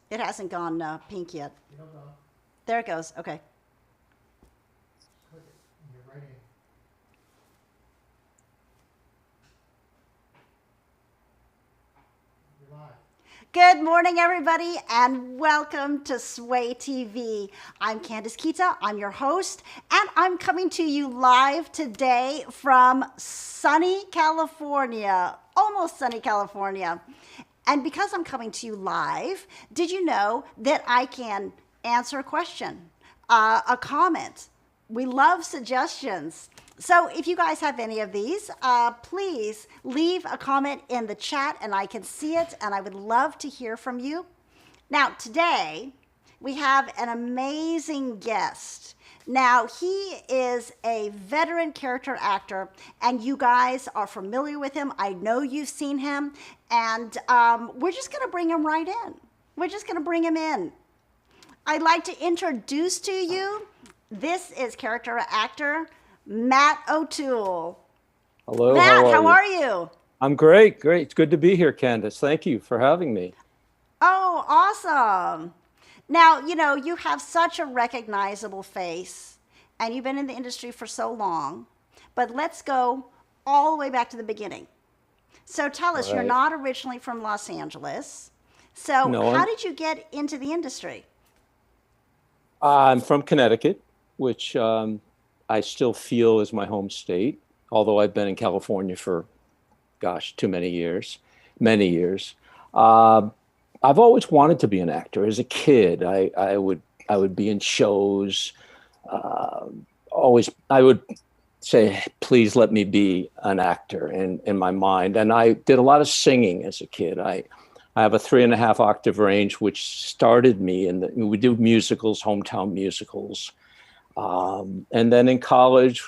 It hasn't gone pink yet. There it goes. Okay. Good morning, everybody, and welcome to Sway TV. I'm Candace Kita. I'm your host, and I'm coming to you live today from sunny California, almost sunny California. And because I'm coming to you live, did you know that I can answer a question, a comment? We love suggestions. So if you guys have any of these, please leave a comment in the chat and I can see it, and I would love to hear from you. Now, today we have an amazing guest. Now, he is a veteran character actor, and you guys are familiar with him. I know you've seen him, and we're just going to bring him right in. We're just going to bring him in. I'd like to introduce to you, this is character actor Matt Otoole. Hello, Matt, how are you? you? I'm great. It's good to be here, Candace. Thank you for having me. Oh, awesome. Now, you know, you have such a recognizable face, and you've been in the industry for so long, but let's go all the way back to the beginning. So tell us, you're not originally from Los Angeles. So No, how did you get into the industry? I'm from Connecticut, which I still feel is my home state, although I've been in California for, too many years. I've always wanted to be an actor. As a kid, I would be in shows. I would say, please let me be an actor in my mind. And I did a lot of singing as a kid. I have a 3.5 octave range, which started me we do musicals, hometown musicals. And then in college,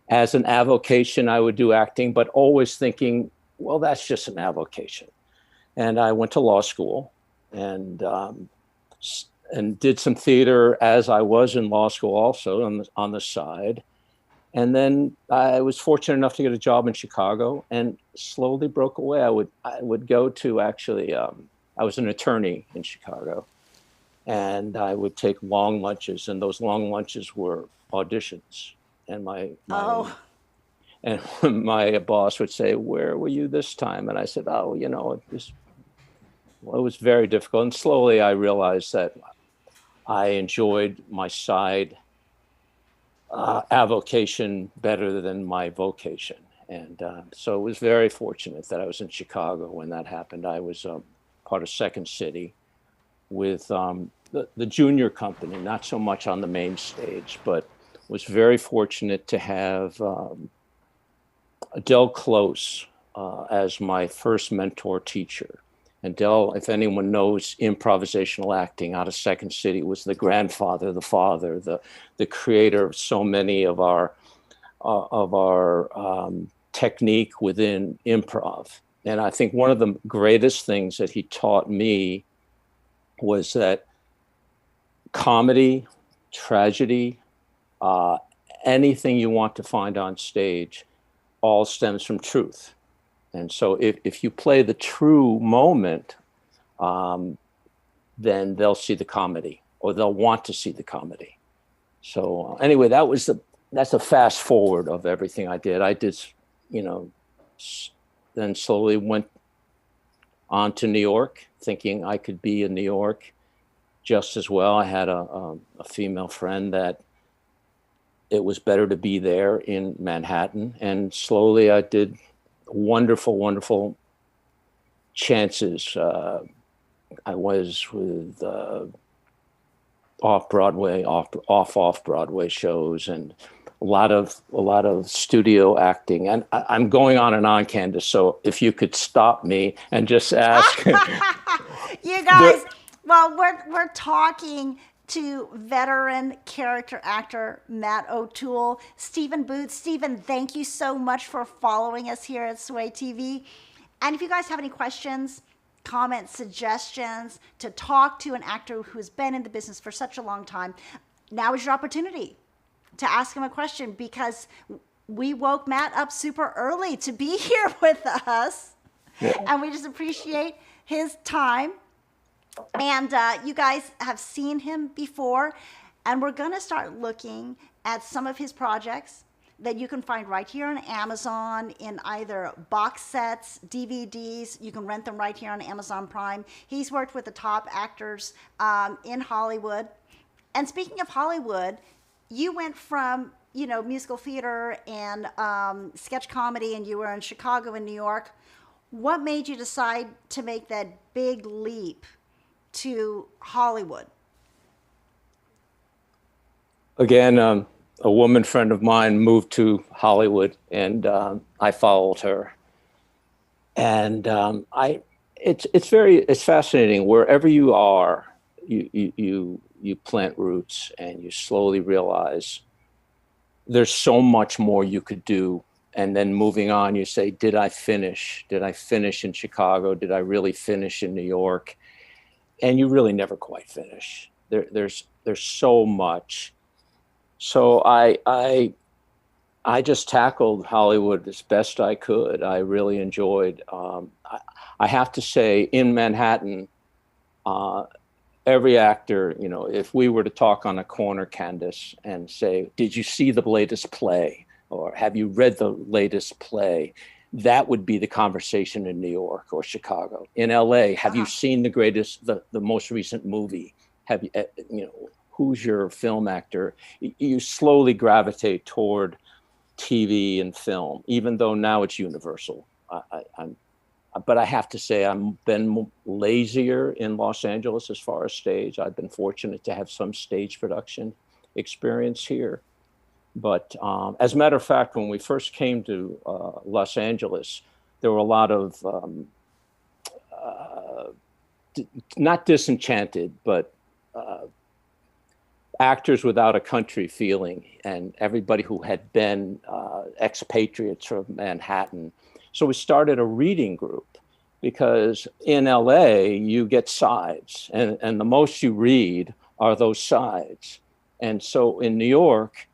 as an avocation, I would do acting, but always thinking, well, that's just an avocation. And I went to law school and did some theater as I was in law school also on the side. And then I was fortunate enough to get a job in Chicago and slowly broke away. I would go to I was an attorney in Chicago, and I would take long lunches, and those long lunches were auditions. And and my boss would say, "Where were you this time?" And I said, "Oh, it was very difficult." And slowly I realized that I enjoyed my side avocation better than my vocation. And so it was very fortunate that I was in Chicago when that happened. I was part of Second City with the junior company, not so much on the main stage, but was very fortunate to have Adele Close as my first mentor teacher. And Del, if anyone knows improvisational acting out of Second City, was the grandfather, the father, the creator of so many of our technique within improv. And I think one of the greatest things that he taught me was that comedy, tragedy, anything you want to find on stage all stems from truth. And so if you play the true moment, then they'll see the comedy, or they'll want to see the comedy. So anyway, that's a fast forward of everything I did. I did, then slowly went on to New York, thinking I could be in New York just as well. I had a female friend that it was better to be there in Manhattan. And slowly I did wonderful, wonderful chances. I was with off-Broadway, off-Broadway shows, and a lot of studio acting. And I'm going on and on, Candace. So if you could stop me and just ask. You guys, well, we're talking to veteran character actor Matt Otoole, Stephen Booth. Stephen, thank you so much for following us here at Sway TV. And if you guys have any questions, comments, suggestions to talk to an actor who's been in the business for such a long time, now is your opportunity to ask him a question, because we woke Matt up super early to be here with us. Yeah. And we just appreciate his time. And you guys have seen him before, and we're going to start looking at some of his projects that you can find right here on Amazon in either box sets, DVDs. You can rent them right here on Amazon Prime. He's worked with the top actors in Hollywood. And speaking of Hollywood, you went from musical theater and sketch comedy, and you were in Chicago and New York. What made you decide to make that big leap to Hollywood? Again, a woman friend of mine moved to Hollywood, and I followed her. And it's fascinating. Wherever you are, you plant roots, and you slowly realize there's so much more you could do. And then moving on, you say, did I finish? Did I finish in Chicago? Did I really finish in New York? And you really never quite finish. There's so much. So I just tackled Hollywood as best I could. I really enjoyed. I have to say, in Manhattan, every actor, if we were to talk on a corner, Candace, and say, did you see the latest play? Or have you read the latest play? That would be the conversation in New York or Chicago. In LA, have you seen the most recent movie? Have you, who's your film actor? You slowly gravitate toward TV and film, even though now it's universal. But I have to say, I've been lazier in Los Angeles as far as stage. I've been fortunate to have some stage production experience here. But as a matter of fact, when we first came to Los Angeles, there were a lot of not disenchanted, but actors without a country feeling, and everybody who had been expatriates from Manhattan. So we started a reading group, because in LA, you get sides, and the most you read are those sides. And so in New York,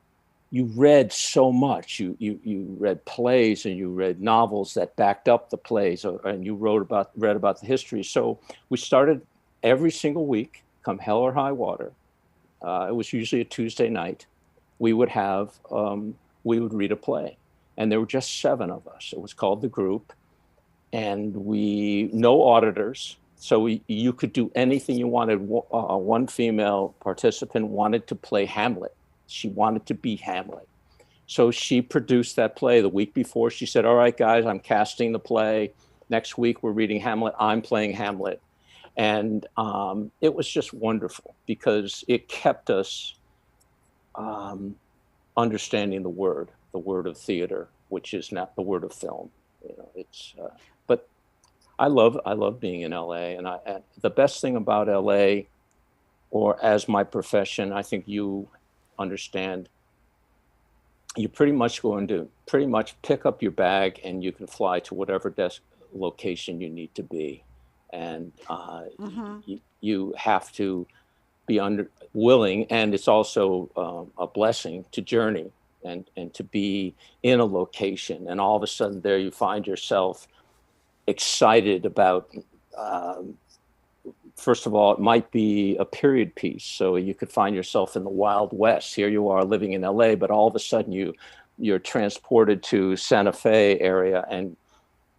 you read so much. You read plays, and you read novels that backed up the plays, and you read about the history. So we started every single week, come hell or high water. It was usually a Tuesday night. We would read a play, and there were just 7 of us. It was called The Group, and no auditors. So you could do anything you wanted. One female participant wanted to play Hamlet. She wanted to be Hamlet. So she produced that play the week before. She said, all right, guys, I'm casting the play. Next week, we're reading Hamlet. I'm playing Hamlet. And it was just wonderful, because it kept us understanding the word of theater, which is not the word of film. But I love being in LA. And the best thing about LA, or as my profession, I think you understand, you're pretty much going to pick up your bag, and you can fly to whatever location you need to be. And you have to be willing, and it's also a blessing to journey and to be in a location, and all of a sudden there you find yourself excited about. First of all, it might be a period piece, so you could find yourself in the Wild West. Here you are living in LA, but all of a sudden you're transported to Santa Fe area, and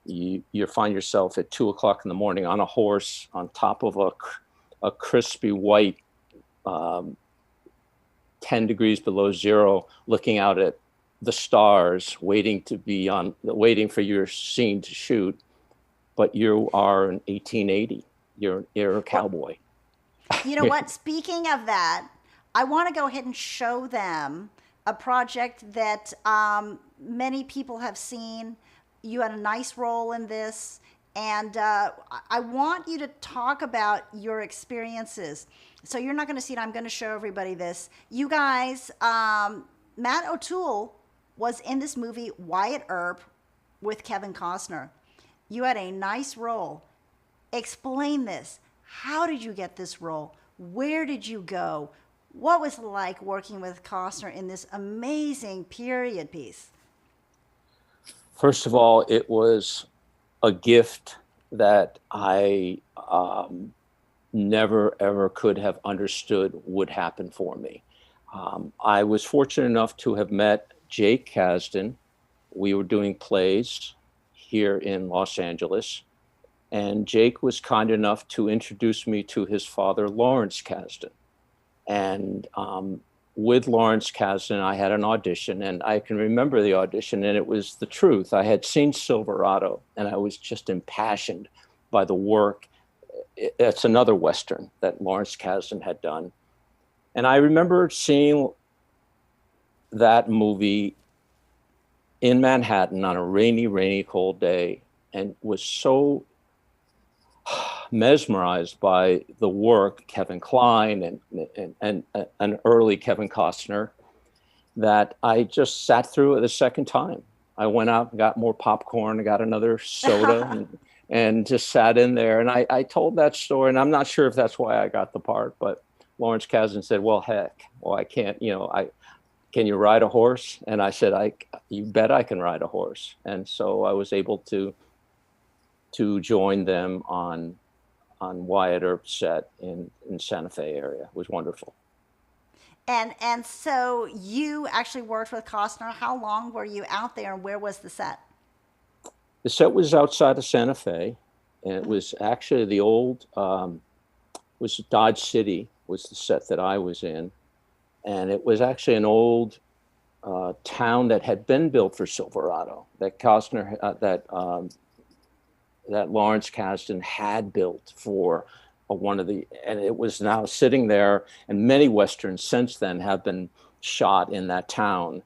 you find yourself at 2:00 in the morning on a horse on top of a crispy white 10 degrees below zero, looking out at the stars, waiting for your scene to shoot. But you are in 1880. You're a cowboy. You know what? Speaking of that, I want to go ahead and show them a project that many people have seen. You had a nice role in this, and I want you to talk about your experiences. So you're not going to see it. I'm going to show everybody this. You guys, Matt Otoole was in this movie, Wyatt Earp, with Kevin Costner. You had a nice role. Explain this. How did you get this role? Where did you go? What was it like working with Costner in this amazing period piece? First of all, it was a gift that I never ever could have understood would happen for me. I was fortunate enough to have met Jake Kasdan. We were doing plays here in Los Angeles, and Jake was kind enough to introduce me to his father, Lawrence Kasdan. And with Lawrence Kasdan, I had an audition, and I can remember the audition, and it was the truth. I had seen Silverado, and I was just impassioned by the work. It's another Western that Lawrence Kasdan had done. And I remember seeing that movie in Manhattan on a rainy, rainy, cold day, and was so mesmerized by the work Kevin Kline and early Kevin Costner that I just sat through it a second time. I went out and got more popcorn, I got another soda, and just sat in there. And I told that story, and I'm not sure if that's why I got the part, but Lawrence Kasdan said, "Well, heck, well, I can't, can you ride a horse?" And I said, you bet I can ride a horse. And so I was able to join them on Wyatt Earp's set in Santa Fe area. It was wonderful. And so you actually worked with Costner. How long were you out there, and where was the set? The set was outside of Santa Fe, and it was actually the old was Dodge City was the set that I was in, and it was actually an old town that had been built for Silverado that Costner that Lawrence Kasdan had built for one of the, and it was now sitting there. And many westerns since then have been shot in that town.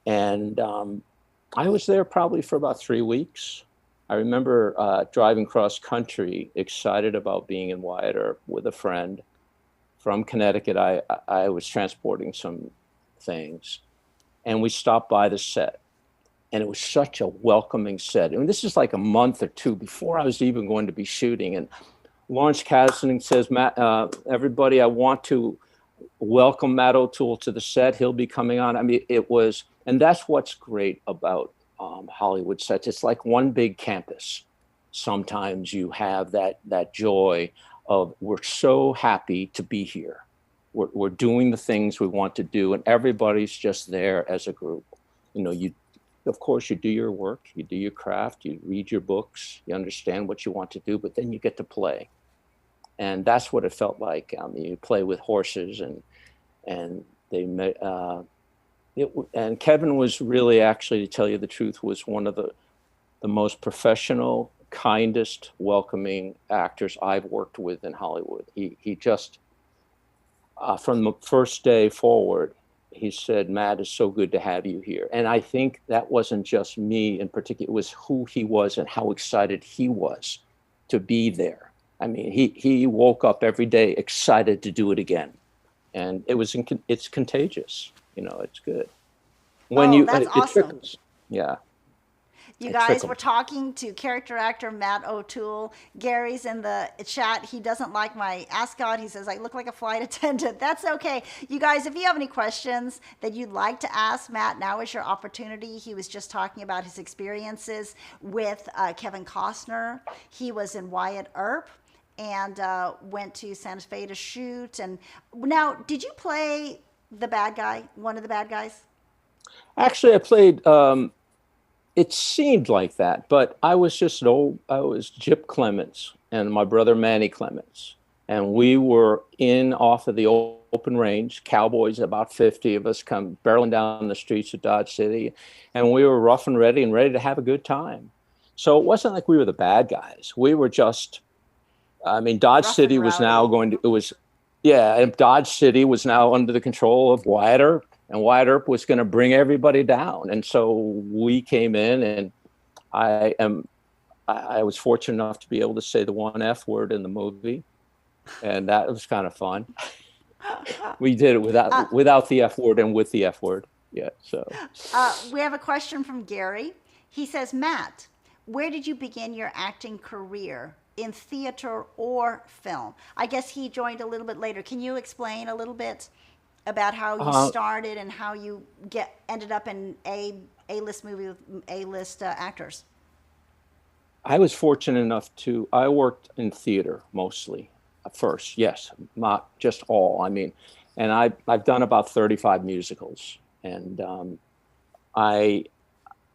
And I was there probably for about 3 weeks. I remember driving cross country, excited about being in Wyatt Earp with a friend from Connecticut. I was transporting some things, and we stopped by the set. And it was such a welcoming set. I mean, this is like a month or two before I was even going to be shooting. And Lawrence Kasdan says, "Matt, everybody, I want to welcome Matt Otoole to the set. He'll be coming on." I mean, it was, and that's what's great about Hollywood sets. It's like one big campus. Sometimes you have that joy of, we're so happy to be here. We're doing the things we want to do, and everybody's just there as a group. Of course, you do your work, you do your craft, you read your books, you understand what you want to do, but then you get to play. And that's what it felt like. I mean, you play with horses, and and Kevin was really, actually, to tell you the truth, was one of the most professional, kindest, welcoming actors I've worked with in Hollywood. He just, from the first day forward, he said, "Matt, it's so good to have you here." And I think that wasn't just me in particular, it was who he was and how excited he was to be there. I mean, he woke up every day excited to do it again. And it's contagious. It's good. When Oh, you, that's it awesome. trickles. Yeah, You it guys were trickles. talking to character actor Matt O'Toole. Gary's in the chat. He doesn't like my ascot. He says I look like a flight attendant. That's okay. You guys, if you have any questions that you'd like to ask Matt, now is your opportunity. He was just talking about his experiences with Kevin Costner. He was in Wyatt Earp and went to Santa Fe to shoot. And now, did you play the bad guy, one of the bad guys? Actually, I played, it seemed like that, but I was I was Jip Clements and my brother Manny Clements. And we were in off of the open range, cowboys, about 50 of us come barreling down the streets of Dodge City. And we were rough and ready to have a good time. So it wasn't like we were the bad guys. We were just, I mean, Dodge Rough and City was now rowdy. going to, it was, yeah, and Dodge City was now under the control of Wyatt Earp, and Wyatt Earp was going to bring everybody down. And so we came in, and I am, I was fortunate enough to be able to say the one F word in the movie, and that was kind of fun. We did it Uh, without the F word and with the F word. Yeah. So we have a question from Gary. He says, Matt, where did you begin your acting career? In theater or film? I guess he joined a little bit later. Can you explain a little bit about how you uh, started and how you ended up in a list movie with A list actors? I was fortunate enough I worked in theater mostly at first, yes, not just all. I mean, and I've done about 35 musicals, and I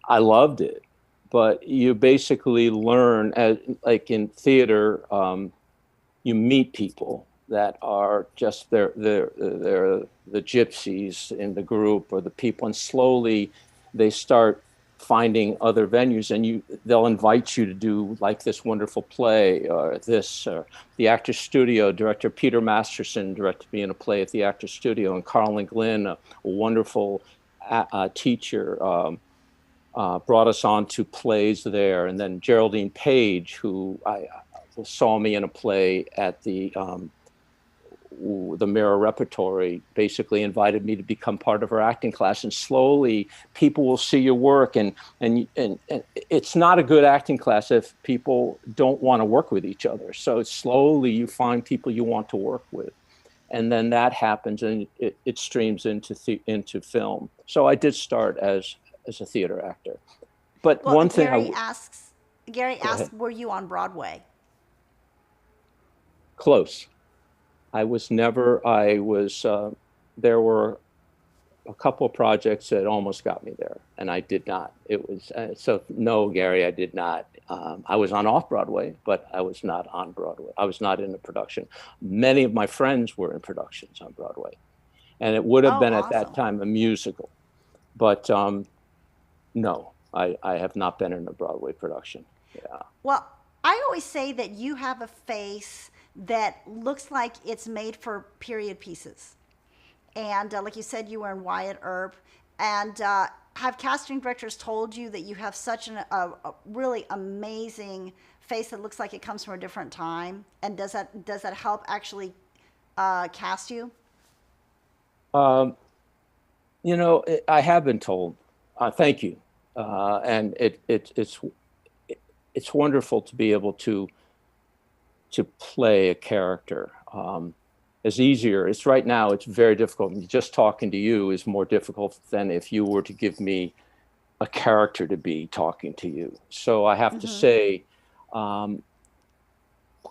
I loved it. But you basically learn, like in theater, you meet people that are just they're the gypsies in the group or the people, and slowly they start finding other venues, and they'll invite you to do like this wonderful play or this, or the Actors Studio director Peter Masterson directed me in a play at the Actors Studio, and Carlin Glynn, a wonderful teacher, brought us on to plays there. And then Geraldine Page, who I saw me in a play at the Mirror Repertory, basically invited me to become part of her acting class. And slowly people will see your work, and it's not a good acting class if people don't want to work with each other. So slowly you find people you want to work with, and then that happens, and it streams into film. So I did start as a theater actor. But Well, one thing Gary go ahead. asks, were you on Broadway? Close. There were a couple of projects that almost got me there, and I did not. It was, so no, Gary, I did not. I was on off-Broadway, but I was not on Broadway. I was not in a production. Many of my friends were in productions on Broadway, and it would have Oh, been at that awesome. time a musical. But no, I have not been in a Broadway production. Yeah. Well, I always say that you have a face that looks like it's made for period pieces. And like you said, you were in Wyatt Earp. And have casting directors told you that you have such a really amazing face that looks like it comes from a different time? And does that help actually cast you? Um, I have been told. Thank you, and it's wonderful to be able to play a character. It's easier. It's right now. It's very difficult. Just talking to you is more difficult than if you were to give me a character to be talking to you. So I have to Mm-hmm. say,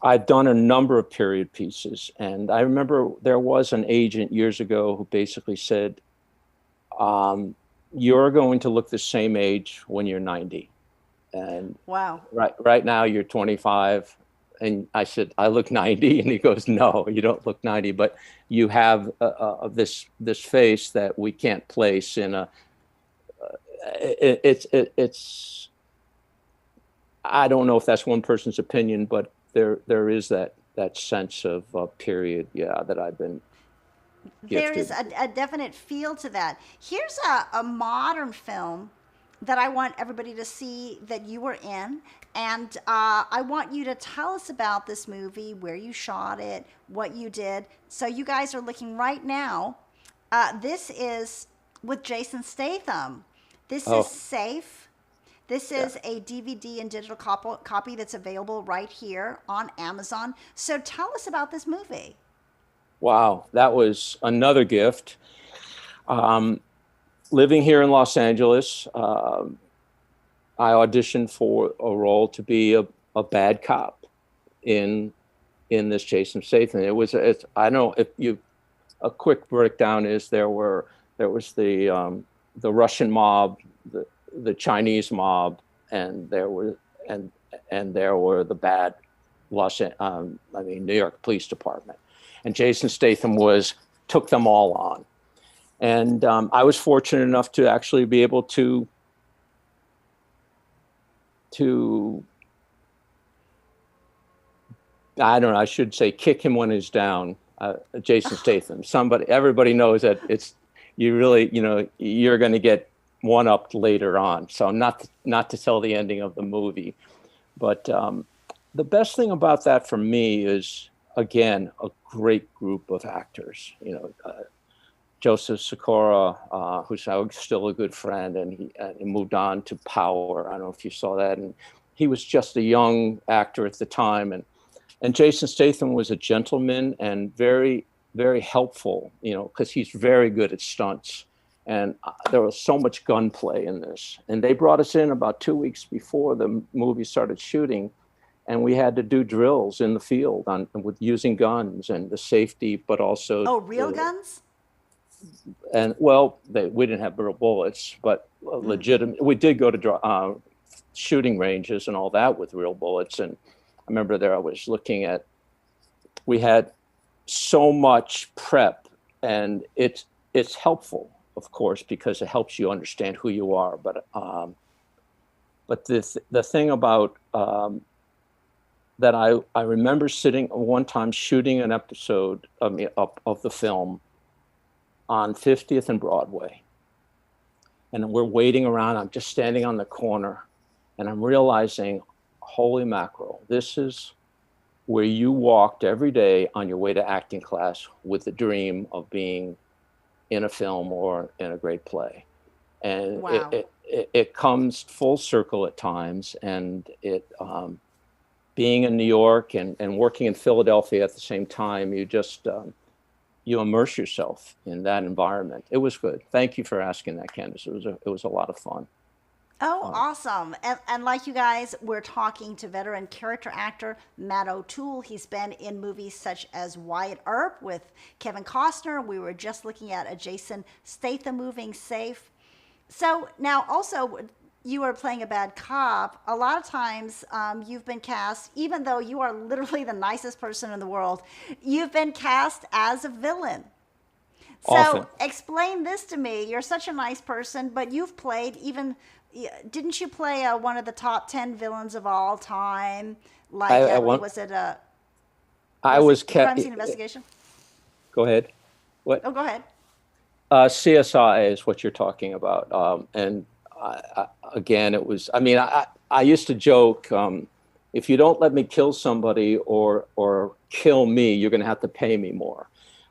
I've done a number of period pieces, and I remember there was an agent years ago who basically said, "You're going to look the same age when you're 90." And Wow. right now you're 25. And I said, "I look 90." And he goes, "No, you don't look 90, but you have this face that we can't place in a, it's, I don't know if that's one person's opinion, but there is that sense of period, yeah, that I've been There is gifted." a definite feel to that. Here's a modern film that I want everybody to see that you were in. And I want you to tell us about this movie, where you shot it, what you did. So you guys are looking right now. This is with Jason Statham. This is Oh, Safe. This yeah. is a DVD and digital copy that's available right here on Amazon. So tell us about this movie. Wow, that was another gift. Um, Living here in Los Angeles, I auditioned for a role to be a bad cop in this Jason Statham. I know if you, a quick breakdown is there was the Russian mob, the Chinese mob, and there were the bad New York Police Department, and Jason Statham took them all on. And I was fortunate enough to actually be able to I don't know, I should say kick him when he's down. Jason Statham. Everybody knows that you really, you're going to get one up later on. So not to tell the ending of the movie, but the best thing about that for me is, again, a great group of actors. Joseph Sikora, who's still a good friend, and he moved on to Power. I don't know if you saw that, and he was just a young actor at the time, and Jason Statham was a gentleman and very, very helpful, because he's very good at stunts, And there was so much gunplay in this. And they brought us in about 2 weeks before the movie started shooting, and we had to do drills in the field with using guns and the safety, but also Oh, real guns? and well, we didn't have real bullets, but legitimate. We did go to shooting ranges and all that with real bullets. And I remember there I was looking at. We had so much prep, and it's helpful, of course, because it helps you understand who you are. But the thing about that I remember sitting one time shooting an episode of the film on 50th and Broadway. And we're waiting around. I'm just standing on the corner, and I'm realizing, holy mackerel, this is where you walked every day on your way to acting class with the dream of being in a film or in a great play. And Wow. it comes full circle at times. And being in New York and working in Philadelphia at the same time, you just you immerse yourself in that environment. It was good. Thank you for asking that, Candace. It was a lot of fun. Oh, awesome. And like you guys, we're talking to veteran character actor Matt Otoole. He's been in movies such as Wyatt Earp with Kevin Costner. We were just looking at a Jason Statham moving Safe. So now also, you are playing a bad cop. A lot of times you've been cast, even though you are literally the nicest person in the world, you've been cast as a villain. So Often. explain this to me. You're such a nice person, but you've played even, didn't you play one of the top 10 villains of all time? Like, was it I was Crime Scene Investigation? Go ahead. What? Oh, go ahead. CSI is what you're talking about. And again, it was, I mean, I used to joke, if you don't let me kill somebody or kill me, you're going to have to pay me more.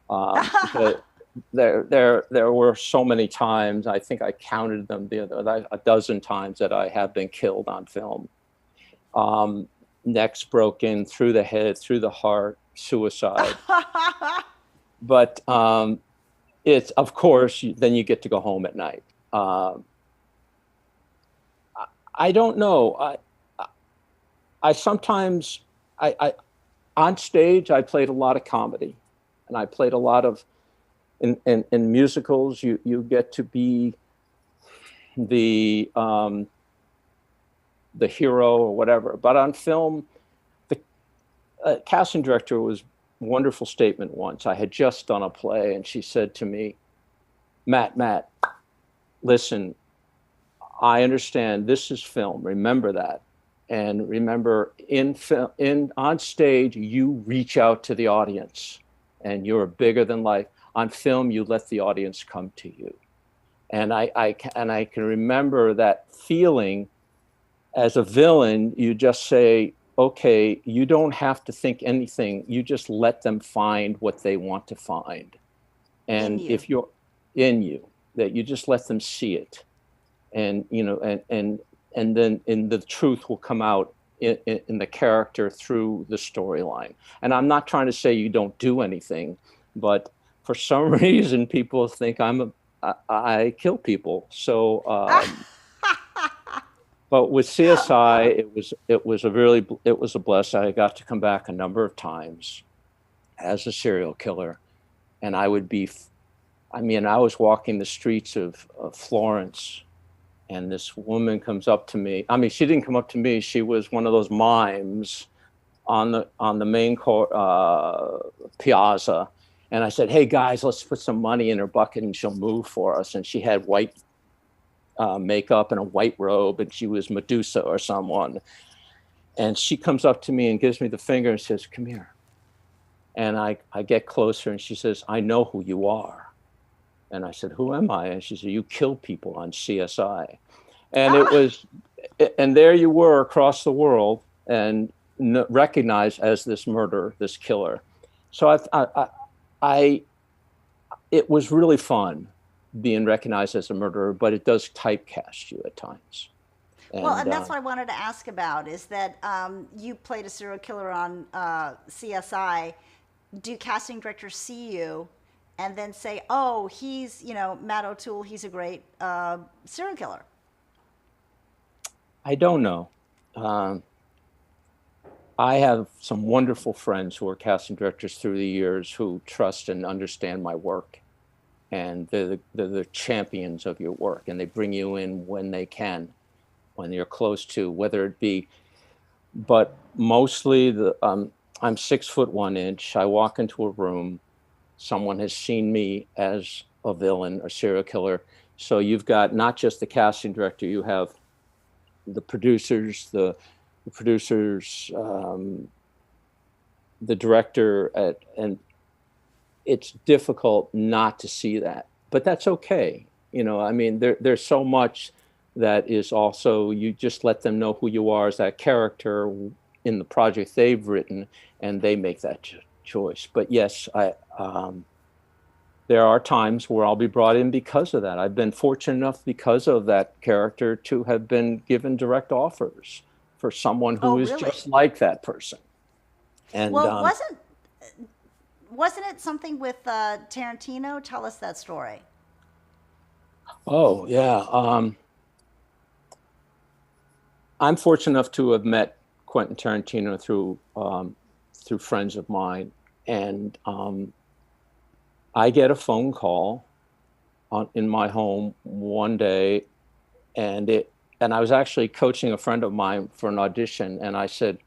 But there were so many times, I think I counted them a dozen times that I have been killed on film. Necks broken, through the head, through the heart, suicide. But it's, of course, then you get to go home at night. I don't know. I sometimes, on stage, I played a lot of comedy, and I played a lot of, in musicals, you get to be the hero or whatever. But on film, the casting director was a wonderful statement once. I had just done a play, and she said to me, Matt, listen, I understand this is film. Remember that. And remember, on stage, you reach out to the audience, and you're bigger than life. On film, you let the audience come to you. And I can remember that feeling. As a villain, you just say, okay, you don't have to think anything. You just let them find what they want to find. And if you're in you, that you just let them see it. And, and then the truth will come out in the character through the storyline. And I'm not trying to say you don't do anything, but for some reason, people think I kill people. So, but with CSI, it was a blessing. I got to come back a number of times as a serial killer, and I was walking the streets of Florence, and this woman comes up to me. I mean, she didn't come up to me. She was one of those mimes on the main piazza. And I said, hey, guys, let's put some money in her bucket and she'll move for us. And she had white makeup and a white robe, and she was Medusa or someone. And she comes up to me and gives me the finger and says, come here. And I get closer, and she says, I know who you are. And I said, who am I? And she said, you kill people on CSI. And and there you were across the world and recognized as this murderer, this killer. So it was really fun being recognized as a murderer, but it does typecast you at times. And that's what I wanted to ask about, is that you played a serial killer on CSI. Do casting directors see you and then say, oh, he's, Matt O'Toole, he's a great serial killer? I don't know. Um, I have some wonderful friends who are casting directors through the years who trust and understand my work, and they're the champions of your work, and they bring you in when they can, when you're close to, whether it be, but mostly I'm 6 foot 1 inch. I walk into a room, someone has seen me as a villain, a serial killer. So you've got not just the casting director, you have the producers, the producers, the director, and it's difficult not to see that, but that's okay. I mean, there's so much that is also, you just let them know who you are as that character in the project they've written, and they make that choice. But yes, there are times where I'll be brought in because of that. I've been fortunate enough, because of that character, to have been given direct offers for someone Oh, who is really? just like that person. And Well, wasn't it something with Tarantino? Tell us that story. oh yeah, I'm fortunate enough to have met Quentin Tarantino through friends of mine, and I get a phone call in my home one day, and I was actually coaching a friend of mine for an audition, and I said,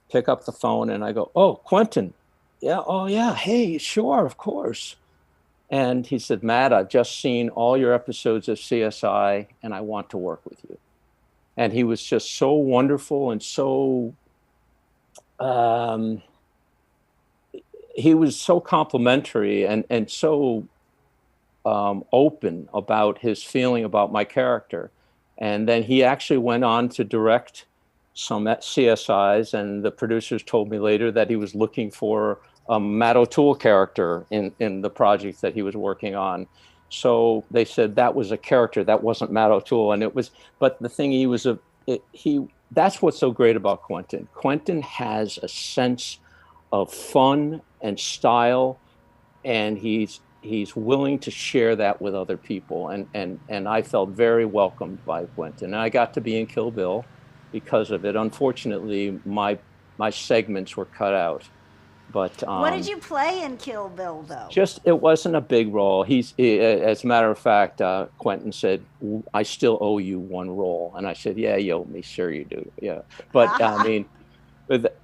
pick up the phone, and I go, "Oh, Quentin, yeah, oh yeah, hey, sure, of course." And he said, "Matt, I've just seen all your episodes of CSI, and I want to work with you." And he was just so wonderful, and so um, he was so complimentary, and so open about his feeling about my character. And then he actually went on to direct some CSIs, and the producers told me later that he was looking for a Matt O'Toole character in the project that he was working on. So they said that was a character, that wasn't Matt O'Toole, and it was. But the thing, he that's what's so great about Quentin. Quentin has a sense of fun and style, and he's willing to share that with other people, and I felt very welcomed by Quentin. And I got to be in Kill Bill because of it. Unfortunately, my segments were cut out, but What did you play in Kill Bill, though? just, it wasn't a big role. As a matter of fact, Quentin said, "I still owe you one role," and I said, "Yeah, you owe me, sure you do, yeah." But I mean,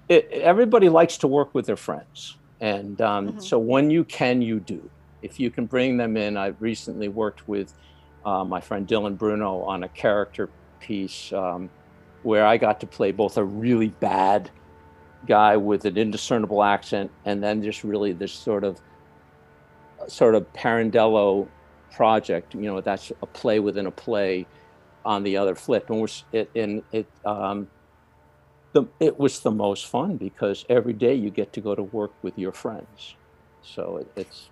everybody likes to work with their friends, and so when you can, you do. If you can bring them in. I've recently worked with my friend Dylan Bruno on a character piece where I got to play both a really bad guy with an indiscernible accent, and then just really this sort of Parandello project. That's a play within a play on the other flip, and it was the most fun because every day you get to go to work with your friends. So it's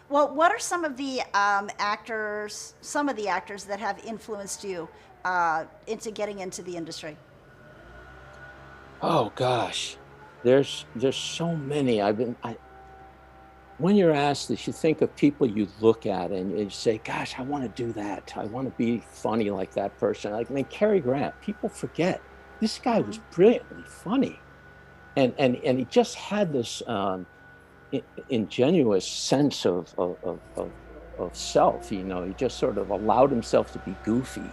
Well, what are some of the actors that have influenced you into getting into the industry? oh gosh, there's so many. When you're asked this, you think of people you look at and you say, "Gosh, I want to do that. I want to be funny like that person." Like, I mean, Cary Grant. People forget this guy was brilliantly funny, and he just had this ingenuous sense of self. He just sort of allowed himself to be goofy.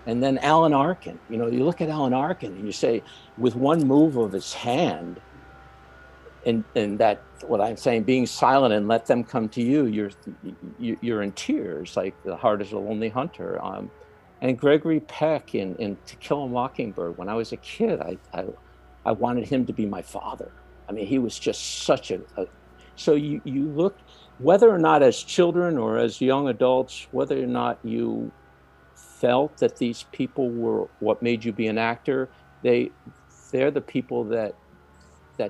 And then Alan Arkin. You look at Alan Arkin and you say, with one move of his hand, and that, what I'm saying, being silent and let them come to you, you're in tears, like The Heart is a Lonely Hunter. And Gregory Peck in To Kill a Mockingbird. When I was a kid, I wanted him to be my father. I mean, he was just such so you look, whether or not as children or as young adults, whether or not you felt that these people were what made you be an actor, they're the people that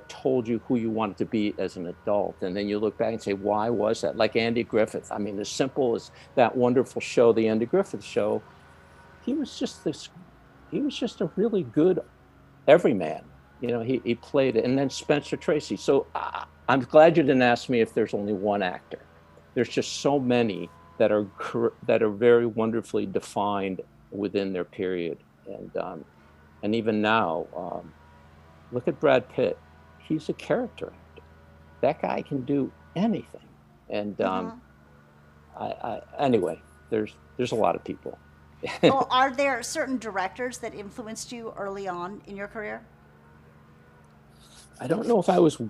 told you who you wanted to be as an adult. And then you look back and say, why was that? Like Andy Griffith. I mean, as simple as that wonderful show, The Andy Griffith Show, he was just a really good everyman. he played it. And then Spencer Tracy. So I'm glad you didn't ask me if there's only one actor. There's just so many that are very wonderfully defined within their period. And even now, look at Brad Pitt. He's a character actor. That guy can do anything. And Mm-hmm. anyway, there's a lot of people. Well, are there certain directors that influenced you early on in your career? I don't know if I was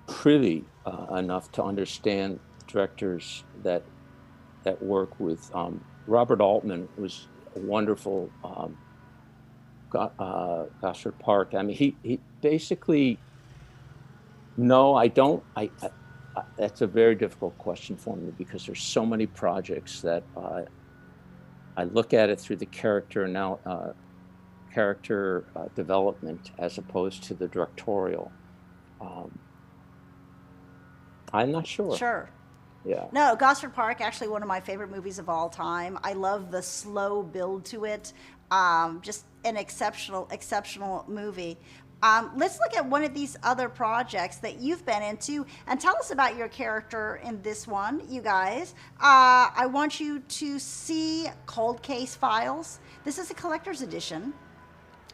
privy enough to understand directors that work with. Robert Altman was a wonderful. Gosford Park. I mean, he basically. No, I don't. That's a very difficult question for me because there's so many projects that I look at it through the character development as opposed to the directorial. Um, I'm not sure. Sure. Yeah. No, Gosford Park, actually one of my favorite movies of all time. I love the slow build to it. Just an exceptional movie. Let's look at one of these other projects that you've been into and tell us about your character in this one, you guys. I want you to see Cold Case Files. This is a collector's edition,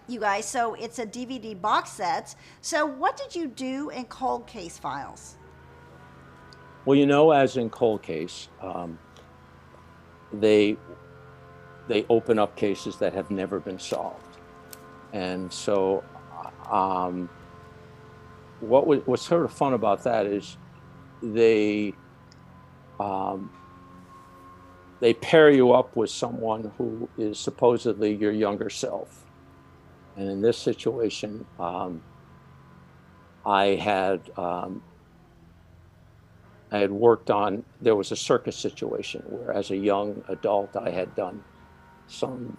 you guys, so it's a DVD box set. So, what did you do in Cold Case Files? Well, as in Cold Case, they they open up cases that have never been solved, and so um, what's sort of fun about that is they um, they pair you up with someone who is supposedly your younger self, and in this situation, I had um, I had worked on, there was a circus situation where as a young adult, I had done some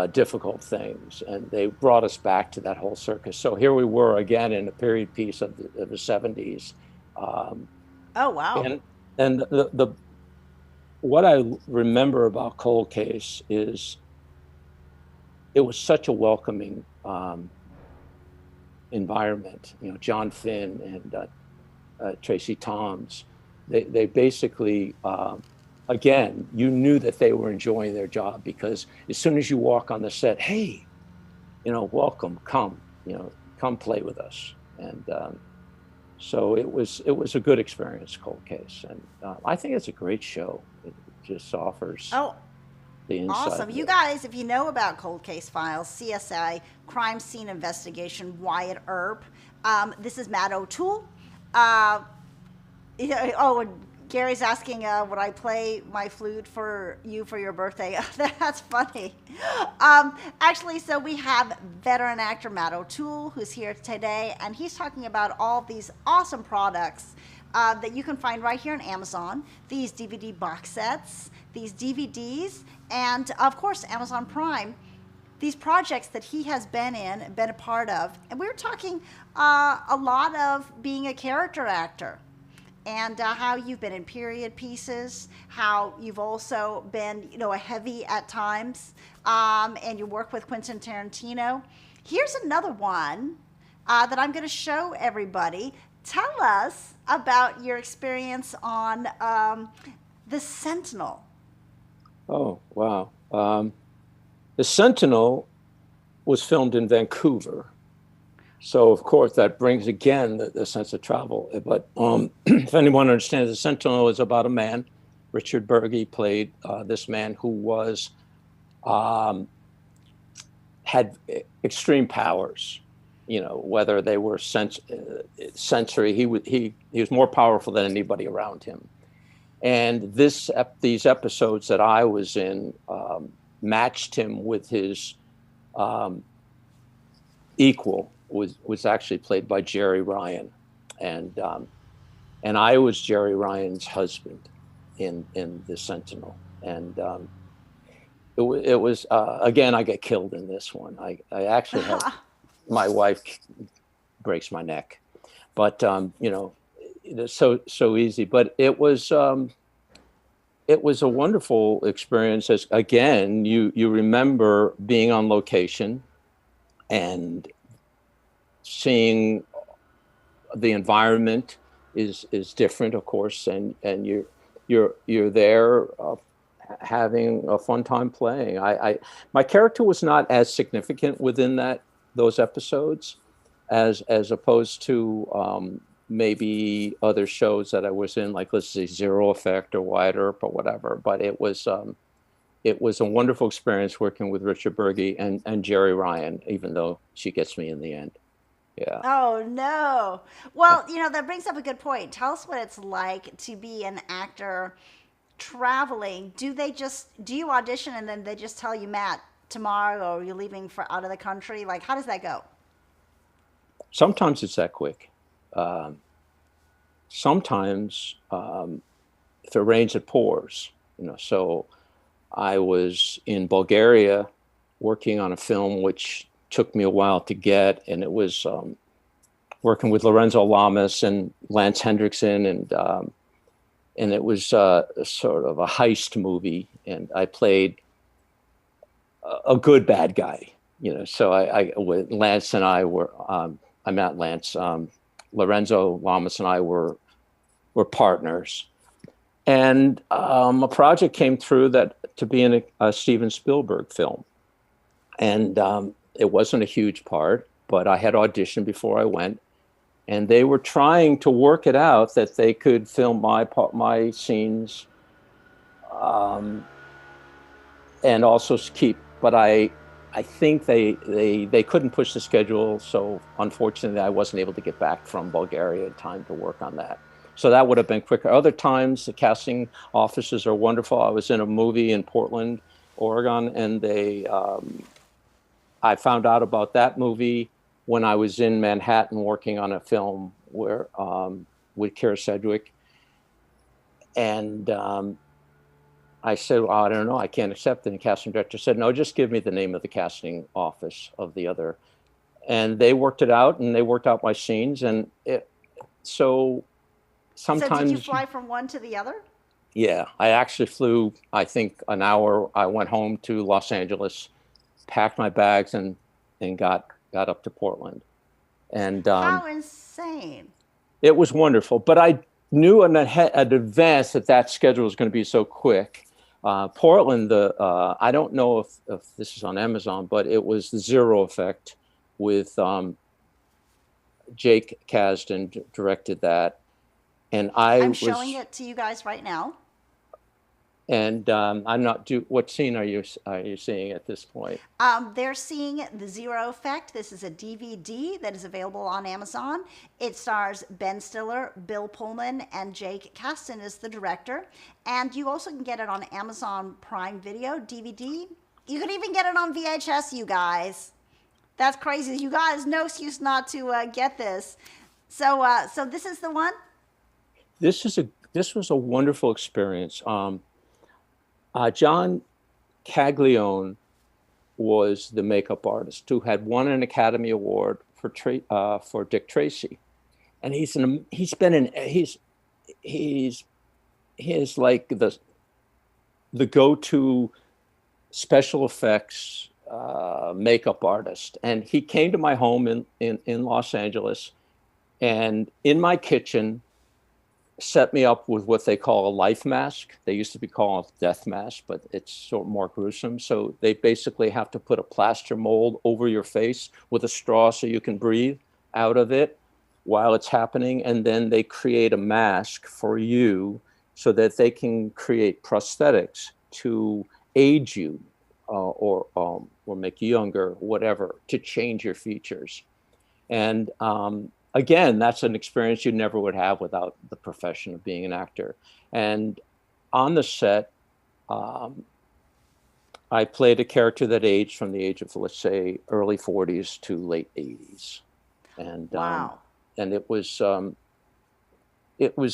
difficult things, and they brought us back to that whole circus. So here we were again in a period piece of the 70s. Um, Oh, wow. and and what I remember about Cold Case is it was such a welcoming environment. John Finn and Tracy Toms, they basically, again, you knew that they were enjoying their job because as soon as you walk on the set, hey, welcome, come play with us. And so it was a good experience, Cold Case, and I think it's a great show. It just offers Oh, the insight. awesome. You guys, if you know about Cold Case Files, CSI, Crime Scene Investigation, Wyatt Earp, this is Matt O'Toole. Uh, and Gary's asking, would I play my flute for you for your birthday? That's funny. Actually, so we have veteran actor Matt O'Toole, who's here today, and he's talking about all these awesome products that you can find right here on Amazon. These DVD box sets, these DVDs, and of course, Amazon Prime. These projects that he has been a part of. And we were talking a lot of being a character actor and how you've been in period pieces, how you've also been, a heavy at times, and you work with Quentin Tarantino. Here's another one that I'm going to show everybody. Tell us about your experience on The Sentinel. Oh, wow. The Sentinel was filmed in Vancouver. So, of course, that brings again the sense of travel. But if anyone understands, The Sentinel is about a man. Richard Burgi played this man who was had extreme powers. Whether they were sensory, he was more powerful than anybody around him. And these episodes that I was in matched him with his equal. Was actually played by Jerry Ryan, and I was Jerry Ryan's husband in The Sentinel, and it was again, I get killed in this one. I actually have my wife breaks my neck, but it's so easy. But it was a wonderful experience. As again, you remember being on location, and seeing the environment is different, of course, and you're there having a fun time playing. My character was not as significant within those episodes as opposed to maybe other shows that I was in, like let's say Zero Effect or Wyatt Earp or whatever. But it was a wonderful experience working with Richard Burgi and Jerry Ryan, even though she gets me in the end. Yeah. Oh no. Well, that brings up a good point. Tell us what it's like to be an actor traveling. Do you audition and then they just tell you, Matt, tomorrow or you're leaving for out of the country? Like, how does that go? Sometimes it's that quick. Sometimes if it rains, it pours. So I was in Bulgaria working on a film which took me a while to get, and it was working with Lorenzo Lamas and Lance Hendrickson, and it was sort of a heist movie, and I played a good bad guy. So Lance and I were I met Lance. Lorenzo Lamas and I were partners, and a project came through to be in a Steven Spielberg film, and it wasn't a huge part, but I had auditioned before I went, and they were trying to work it out that they could film my scenes, and also keep. But I think they couldn't push the schedule, so unfortunately I wasn't able to get back from Bulgaria in time to work on that. So that would have been quicker. Other times the casting offices are wonderful. I was in a movie in Portland, Oregon, and I found out about that movie when I was in Manhattan working on a film with Kira Sedgwick, and I said, well, I don't know, I can't accept it. And the casting director said, no, just give me the name of the casting office of the other. And they worked it out, and they worked out my scenes. And so sometimes. So did you fly from one to the other? Yeah, I actually flew, I think, an hour. I went home to Los Angeles, packed my bags, and got up to Portland. And how insane. It was wonderful. But I knew in advance that schedule was going to be so quick. Portland, I don't know if this is on Amazon, but it was the Zero Effect with Jake Kasdan directed that, and I'm showing it to you guys right now. And I'm not. What scene are you seeing at this point? They're seeing the Zero Effect. This is a DVD that is available on Amazon. It stars Ben Stiller, Bill Pullman, and Jake Kasdan is the director. And you also can get it on Amazon Prime Video DVD. You can even get it on VHS, you guys. That's crazy. You guys, no excuse not to get this. So this is the one. This was a wonderful experience. John Caglione was the makeup artist who had won an Academy Award for Dick Tracy, and he's like the go-to special effects makeup artist. And he came to my home in Los Angeles, and in my kitchen set me up with what they call a life mask. They used to be called death mask, but it's sort of more gruesome. So they basically have to put a plaster mold over your face with a straw so you can breathe out of it while it's happening. And then they create a mask for you so that they can create prosthetics to age you or make you younger, whatever, to change your features. And again, that's an experience you never would have without the profession of being an actor. And on the set, I played a character that aged from the age of, let's say, early 40s to late 80s. And wow. And it was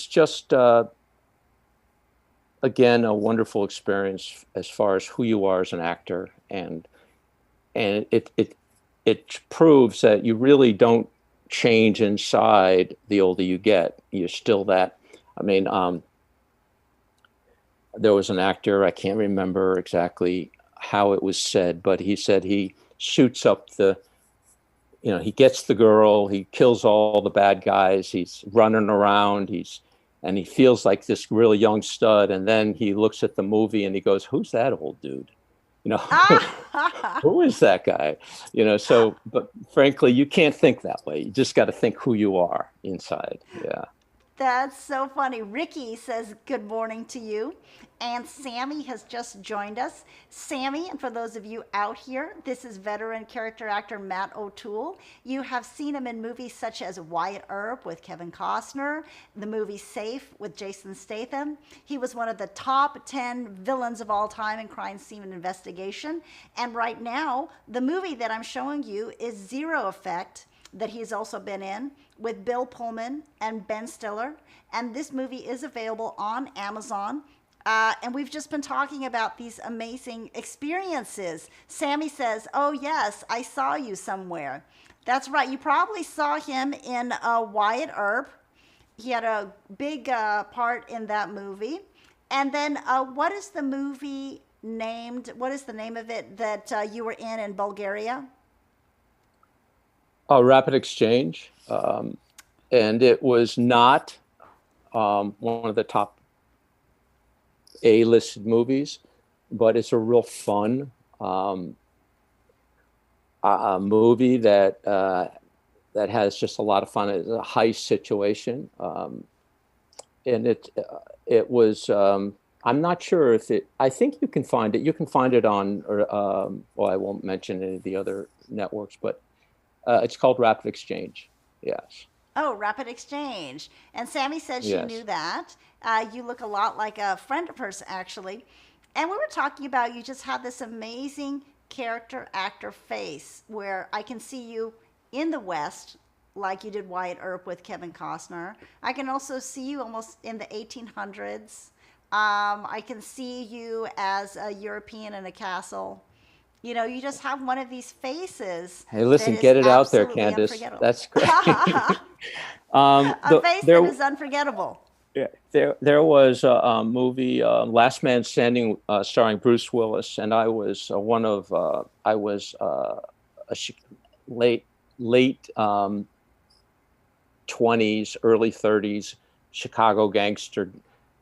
just again a wonderful experience as far as who you are as an actor, and it proves that you really don't change inside the older you get. You're still that. I mean, there was an actor, I can't remember exactly how it was said, but he said he shoots up the he gets the girl, he kills all the bad guys, he's running around, and he feels like this really young stud. And then he looks at the movie and he goes, "Who's that old dude? Who is that guy?" So, but frankly, you can't think that way. You just got to think who you are inside. Yeah. That's so funny. Ricky says good morning to you. And Sammy has just joined us. Sammy, and for those of you out here, this is veteran character actor Matt Otoole. You have seen him in movies such as Wyatt Earp with Kevin Costner, the movie Safe with Jason Statham. He was one of the top 10 villains of all time in crime scene investigation. And right now, the movie that I'm showing you is Zero Effect, that he's also been in with Bill Pullman and Ben Stiller. And this movie is available on Amazon. And we've just been talking about these amazing experiences. Sammy says, "Oh, yes, I saw you somewhere." That's right. You probably saw him in Wyatt Earp. He had a big part in that movie. And then what is the movie named? What is the name of it that you were in Bulgaria? Rapid Exchange. And it was not one of the top A-listed movies, but it's a real fun movie that has just a lot of fun. It's a heist situation, and it was. I'm not sure if it. I think you can find it. You can find it on. Well, I won't mention any of the other networks, but it's called Rapid Exchange. Yes. Oh, Rapid Exchange. And Sammy said she knew that. You look a lot like a friend of hers, actually. And we were talking about you just had this amazing character actor face where I can see you in the West, like you did Wyatt Earp with Kevin Costner. I can also see you almost in the 1800s. I can see you as a European in a castle. You just have one of these faces. Hey, listen, get it out there, Candace. That's great. A face that is unforgettable. Yeah, there was a movie, Last Man Standing, starring Bruce Willis, and I was a late 20s, early 30s Chicago gangster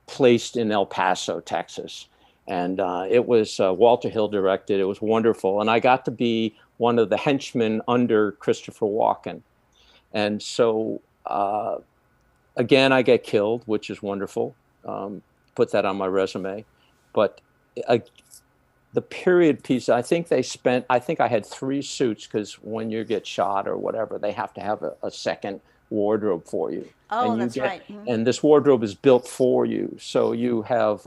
placed in El Paso, Texas. And it was Walter Hill directed. It was wonderful. And I got to be one of the henchmen under Christopher Walken. And so, again, I get killed, which is wonderful. Put that on my resume. But the period piece, I think I had 3 suits, because when you get shot or whatever, they have to have a second wardrobe for you. Oh, that's right. Mm-hmm. And this wardrobe is built for you. So you have...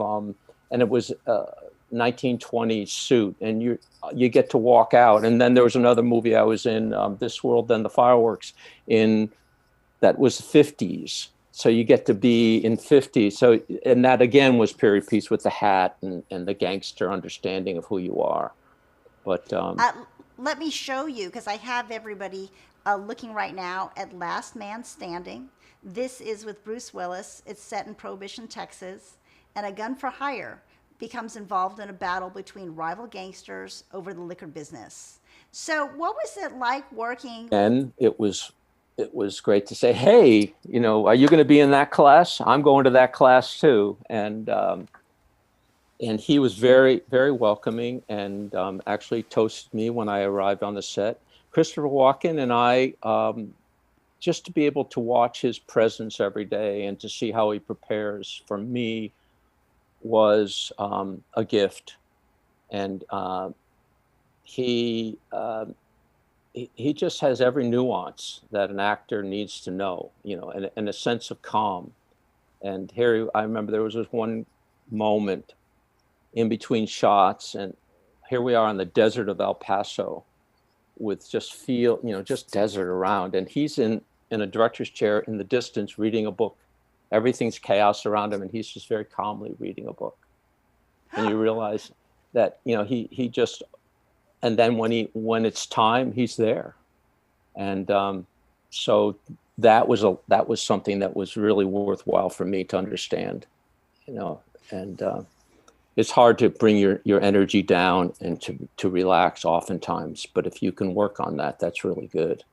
and it was a 1920s suit, and you get to walk out. And then there was another movie I was in, This World, Then the Fireworks, that was 50s. So you get to be in 50s. So, and that again was period piece with the hat and the gangster understanding of who you are. But let me show you, because I have everybody looking right now at Last Man Standing. This is with Bruce Willis. It's set in Prohibition, Texas. And a gun for hire becomes involved in a battle between rival gangsters over the liquor business. So what was it like working? And it was great to say, "Hey, are you going to be in that class? I'm going to that class too." And he was very, very welcoming, and actually toasted me when I arrived on the set. Christopher Walken and I, just to be able to watch his presence every day and to see how he prepares for me was a gift. And he just has every nuance that an actor needs to know, and a sense of calm. And here, I remember there was this one moment in between shots, and here we are in the desert of El Paso with just just desert around. And he's in a director's chair in the distance reading a book. Everything's chaos around him, and he's just very calmly reading a book. And you realize that, he just, and then when it's time, he's there. And so that was something that was really worthwhile for me to understand, and it's hard to bring your energy down and to relax oftentimes. But if you can work on that, that's really good.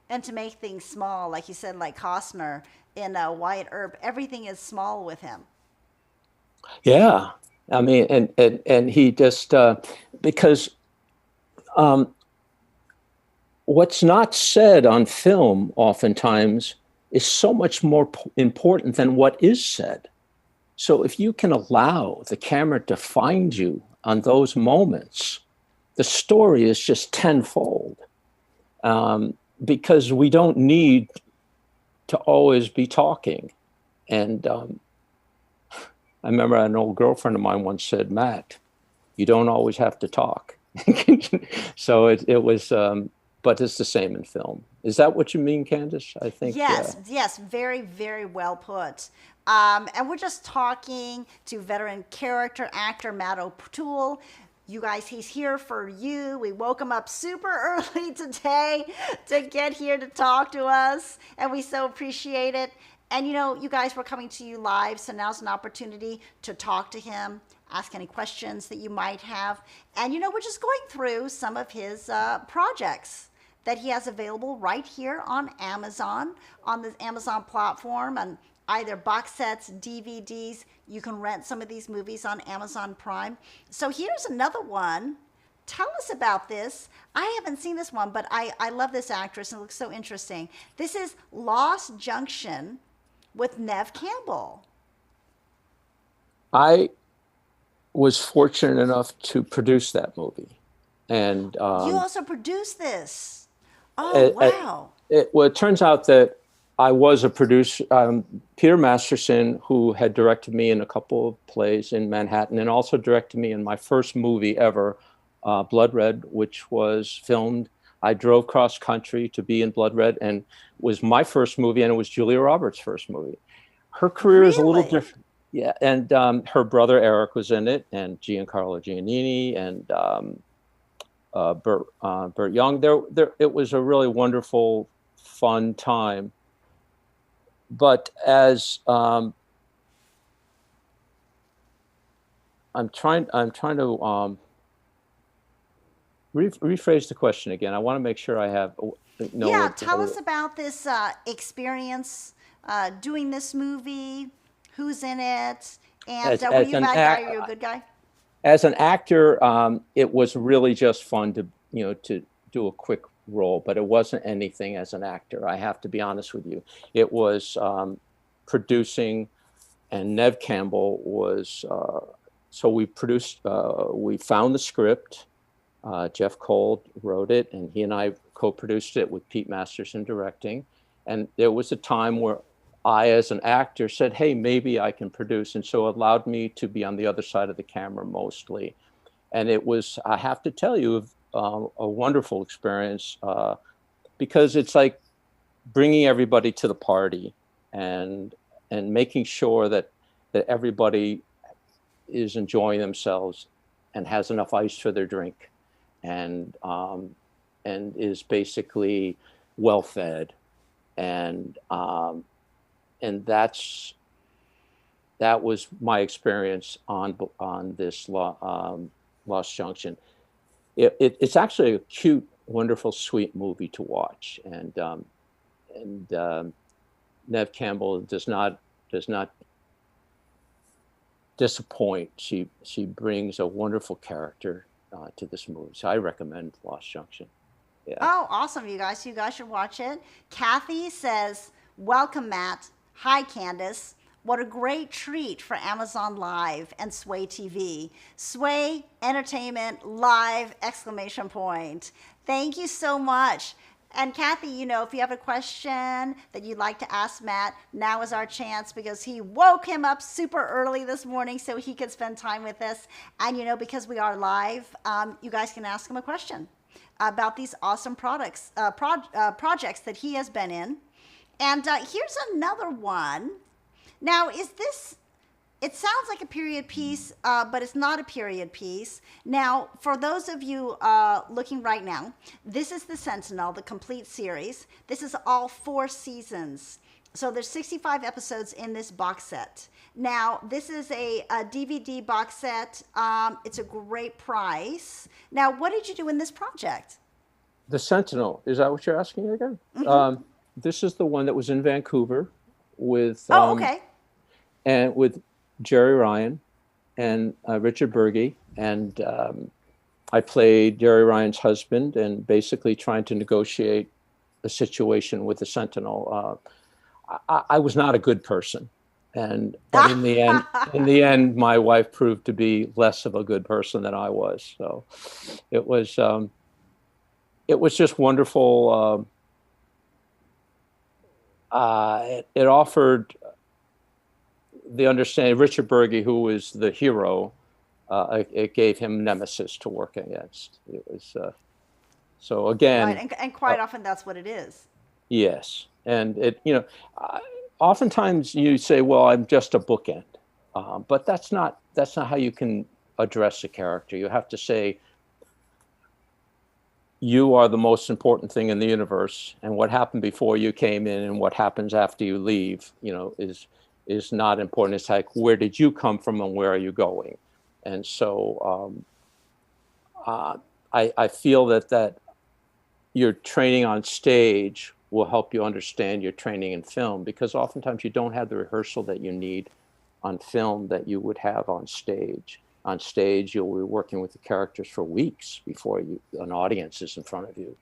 And to make things small, like you said, like Costner in Wyatt Earp, everything is small with him. Yeah. I mean, and he just, because um, what's not said on film oftentimes is so much more important than what is said. So if you can allow the camera to find you on those moments, the story is just tenfold, because we don't need to always be talking. And I remember an old girlfriend of mine once said, Matt, you don't always have to talk. So it was, but it's the same in film. Is that what you mean, Candace? I think. Yes, yes, very, very well put. And we're just talking to veteran character actor Matt Otoole. You guys, he's here for you. We woke him up super early today to get here to talk to us, and we so appreciate it. And you guys, we're coming to you live, so now's an opportunity to talk to him, ask any questions that you might have. And we're just going through some of his projects that he has available right here on Amazon, on the Amazon platform, and either box sets, DVDs. You can rent some of these movies on Amazon Prime. So here's another one. Tell us about this. I haven't seen this one, but I love this actress and it looks so interesting. This is Lost Junction with Neve Campbell. I was fortunate enough to produce that movie. And you also produced this. Oh, wow. Well, it turns out that I was a producer. Peter Masterson, who had directed me in a couple of plays in Manhattan and also directed me in my first movie ever, Blood Red, which was filmed. I drove cross country to be in Blood Red, and was my first movie, and it was Julia Roberts' first movie. Her career is a little different. Yeah, and her brother Eric was in it, and Giancarlo Giannini, and Burt Young. It was a really wonderful, fun time. But as I'm trying to rephrase the question again. I want to make sure I have. Yeah, tell us about this experience doing this movie. Who's in it? And were you a bad guy or you a good guy? As an actor, it was really just fun to do a quick role, but it wasn't anything as an actor. I have to be honest with you. It was producing, and Neve Campbell was. So we produced. We found the script. Jeff Cole wrote it, and he and I co-produced it with Pete Masterson directing. And there was a time where I, as an actor, said, hey, maybe I can produce. And so it allowed me to be on the other side of the camera mostly. And it was, I have to tell you, a wonderful experience, because it's like bringing everybody to the party and making sure that everybody is enjoying themselves and has enough ice for their drink, and is basically well fed, and that was my experience on this Lost Junction. It's actually a cute, wonderful, sweet movie to watch, and Neve Campbell does not disappoint. She brings a wonderful character to this movie, so I recommend Lost Junction. Yeah. Oh, awesome, you guys! You guys should watch it. Kathy says, "Welcome, Matt. Hi, Candace. What a great treat for Amazon Live and Sway TV. Sway Entertainment Live! Exclamation point. Thank you so much." And Kathy, if you have a question that you'd like to ask Matt, now is our chance, because he woke him up super early this morning so he could spend time with us. And because we are live, you guys can ask him a question about these awesome projects that he has been in. And here's another one. Now, it sounds like a period piece, but it's not a period piece. Now, for those of you looking right now, this is The Sentinel, the complete series. This is all 4 seasons. So there's 65 episodes in this box set. Now, this is a DVD box set. It's a great price. Now, what did you do in this project? The Sentinel, is that what you're asking again? Hmm. This is the one that was in Vancouver with Oh, okay. and with Jerry Ryan and Richard Burgi, and I played Jerry Ryan's husband, and basically trying to negotiate a situation with the Sentinel. I was not a good person, but in the end, my wife proved to be less of a good person than I was. So it was um, it was just wonderful. It offered the understanding. Richard Burgi, who was the hero, it gave him nemesis to work against. It was so Right, again, and uh, quite often that's what it is. yes, and uh, oftentimes you say, "Well, I'm just a bookend," but that's not how you can address a character. You have to say, "You are the most important thing in the universe, and what happened before you came in and what happens after you leave, is not important. It's like, where did you come from and where are you going?" And so I feel that your training on stage will help you understand your training in film, because oftentimes you don't have the rehearsal that you need on film that you would have on stage. On stage, you'll be working with the characters for weeks before an audience is in front of you,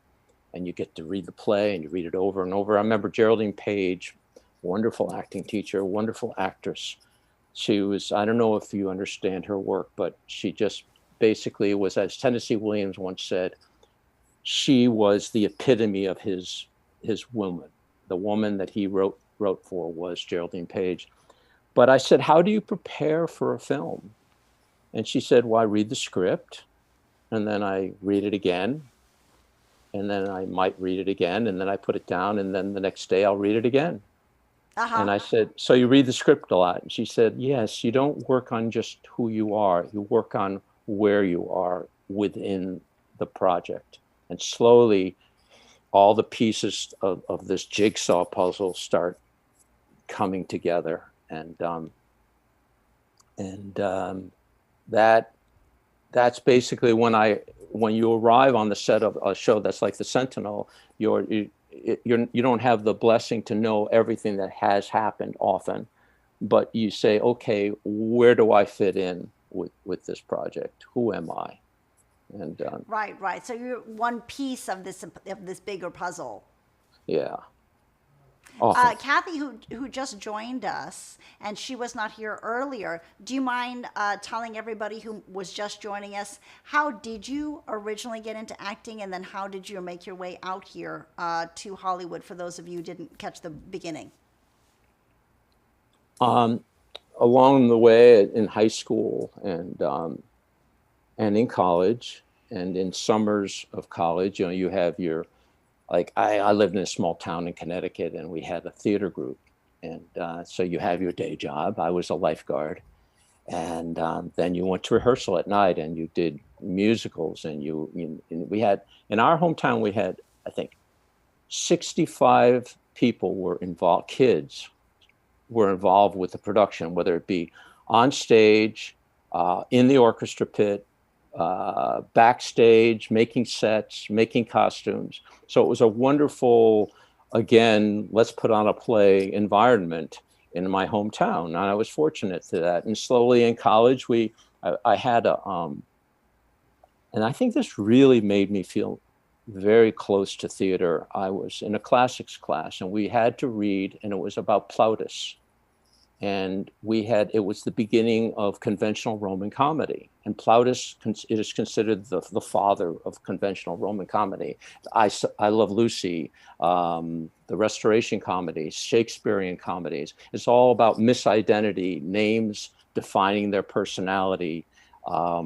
and you get to read the play and you read it over and over. I remember Geraldine Page, wonderful acting teacher, wonderful actress. She was, I don't know if you understand her work, but she just basically was, as Tennessee Williams once said, she was the epitome of his woman. The woman that he wrote for was Geraldine Page. But I said, how do you prepare for a film? And she said, well, I read the script, and then I read it again, and then I might read it again, and then I put it down, and then the next day I'll read it again. Uh huh. And I said, so you read the script a lot? And she said, yes, you don't work on just who you are, you work on where you are within the project. And slowly, all the pieces of this jigsaw puzzle start coming together. And that that's basically when you arrive on the set of a show that's like the Sentinel, you don't have the blessing to know everything that has happened often, but you say, okay, where do I fit in with this project? Who am I? And Right, right. So you're one piece of this bigger puzzle. yeah, often. Kathy, who just joined us, and she was not here earlier. Do you mind telling everybody who was just joining us, how did you originally get into acting, and then how did you make your way out here to Hollywood? For those of you who didn't catch the beginning. Um, Along the way in high school and in college and in summers of college, you have your, like I lived in a small town in Connecticut, and we had a theater group. And so you have your day job. I was a lifeguard. And then you went to rehearsal at night and you did musicals. And we had, in our hometown, we had, I think, 65 people were involved, kids were involved with the production, whether it be on stage, in the orchestra pit, backstage, making sets, making costumes. So it was a wonderful, again, let's put on a play environment in my hometown. And I was fortunate to that. And slowly in college, I had and I think this really made me feel very close to theater. I was in a classics class, and we had to read, and it was about Plautus. And it was the beginning of conventional Roman comedy. And Plautus is considered the father of conventional Roman comedy. I Love Lucy, the Restoration comedies, Shakespearean comedies. It's all about misidentity, names defining their personality. A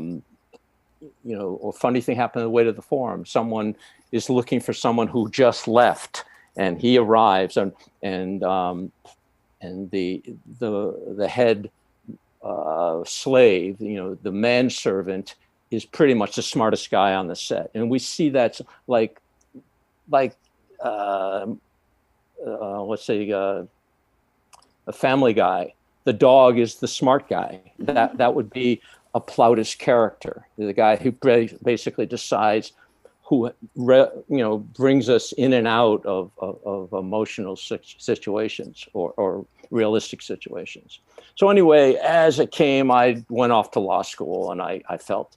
funny thing happened on the way to the forum. Someone is looking for someone who just left, and he arrives, and the head slave, the manservant, is pretty much the smartest guy on the set. And we see that like let's say a Family Guy. The dog is the smart guy. That would be a Plautus character, the guy who basically decides who brings us in and out of emotional situations or realistic situations. So anyway, as it came, I went off to law school, and I felt,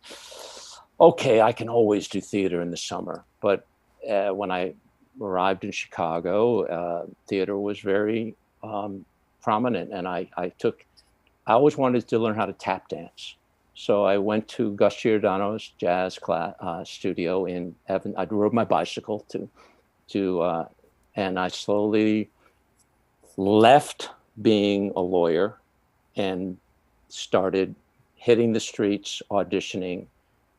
okay, I can always do theater in the summer. But when I arrived in Chicago, theater was very prominent, and I always wanted to learn how to tap dance. So I went to Gus Giordano's jazz class studio in Evan. I rode my bicycle and I slowly left being a lawyer and started hitting the streets, auditioning,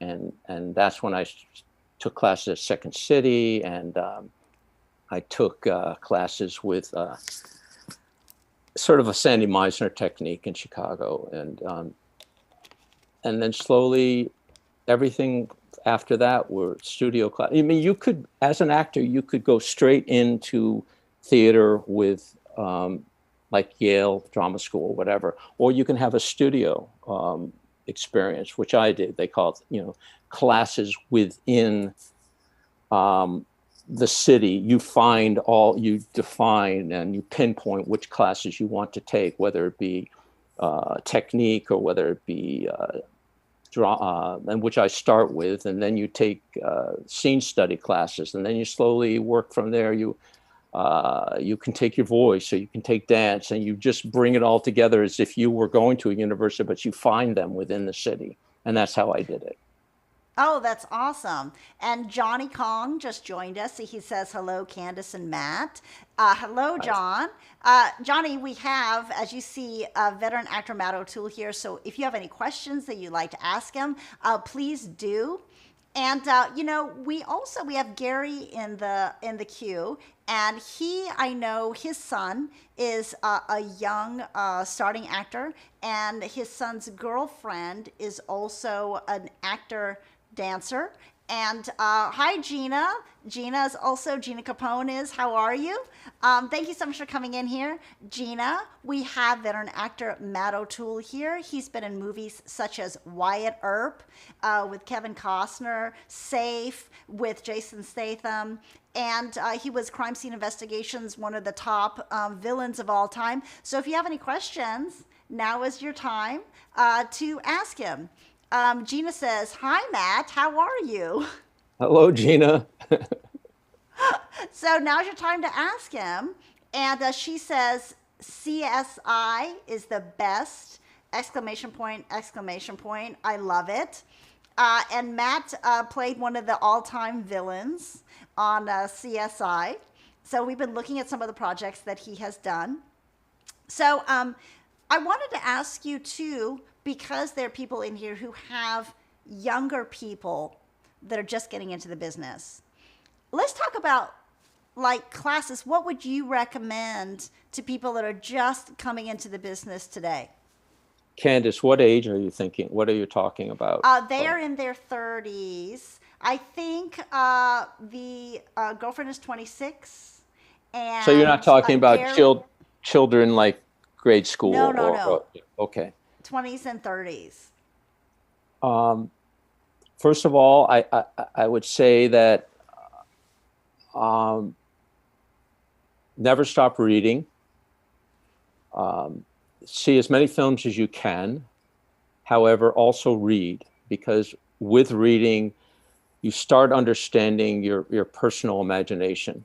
and that's when I took classes at Second City, and I took classes with sort of a Sandy Meisner technique in Chicago, and then slowly everything after that were studio class. I mean, you could, as an actor, you could go straight into theater with like Yale Drama School or whatever, or you can have a studio experience, which I did. They call it, classes within the city. You define and you pinpoint which classes you want to take, whether it be technique or whether it be and which I start with, and then you take scene study classes, and then you slowly work from there. You can take your voice, or you can take dance, and you just bring it all together as if you were going to a university, but you find them within the city, and that's how I did it. Oh, that's awesome. And Johnny Kong just joined us. He says, hello, Candace and Matt. Hello, John. Johnny, we have, as you see, veteran actor Matt Otoole here. So if you have any questions that you'd like to ask him, please do. And we have Gary in the queue, and I know his son is a young starting actor, and his son's girlfriend is also an actor dancer. And hi, Gina. Gina Capone is. How are you? Thank you so much for coming in here, Gina. We have veteran actor Matt Otoole here. He's been in movies such as Wyatt Earp with Kevin Costner, Safe with Jason Statham, and he was Crime Scene Investigations, one of the top villains of all time. So if you have any questions, now is your time to ask him. Gina says, hi, Matt, how are you? Hello, Gina. So now's your time to ask him. And she says, CSI is the best, exclamation point, exclamation point. I love it. And Matt played one of the all-time villains on CSI. So we've been looking at some of the projects that he has done. So I wanted to ask you, too, because there are people in here who have younger people that are just getting into the business. Let's talk about like classes. What would you recommend to people that are just coming into the business today? Candace, what age are you thinking? What are you talking about? They are in their 30s. I think the girlfriend is 26. And so you're not talking about children like grade school? No. Okay. 20s and 30s. First of all, I would say that never stop reading. See as many films as you can. However, also read, because with reading, you start understanding your personal imagination.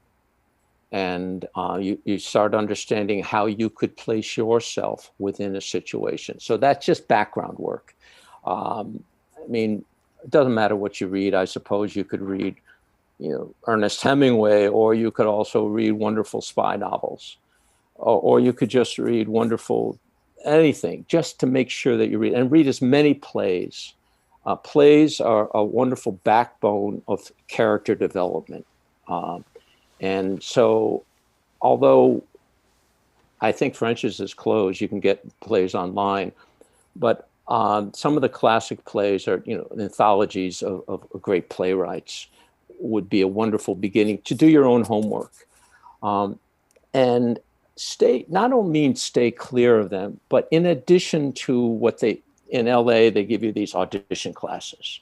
And you start understanding how you could place yourself within a situation. So that's just background work. I mean, it doesn't matter what you read. I suppose you could read, Ernest Hemingway, or you could also read wonderful spy novels, or you could just read wonderful anything, just to make sure that you read, and read as many plays. Plays are a wonderful backbone of character development. And so, although I think French's is closed, you can get plays online, but some of the classic plays are, anthologies of great playwrights would be a wonderful beginning to do your own homework. And not only stay clear of them, but in addition to in LA, they give you these audition classes.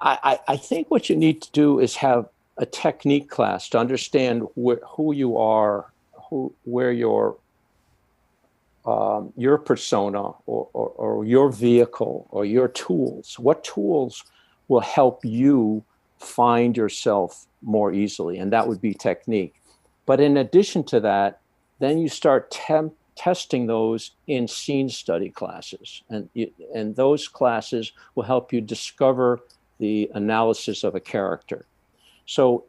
I think what you need to do is have a technique class to understand who you are, where your persona or your vehicle or your tools. What tools will help you find yourself more easily? And that would be technique. But in addition to that, then you start testing those in scene study classes. And those classes will help you discover the analysis of a character. So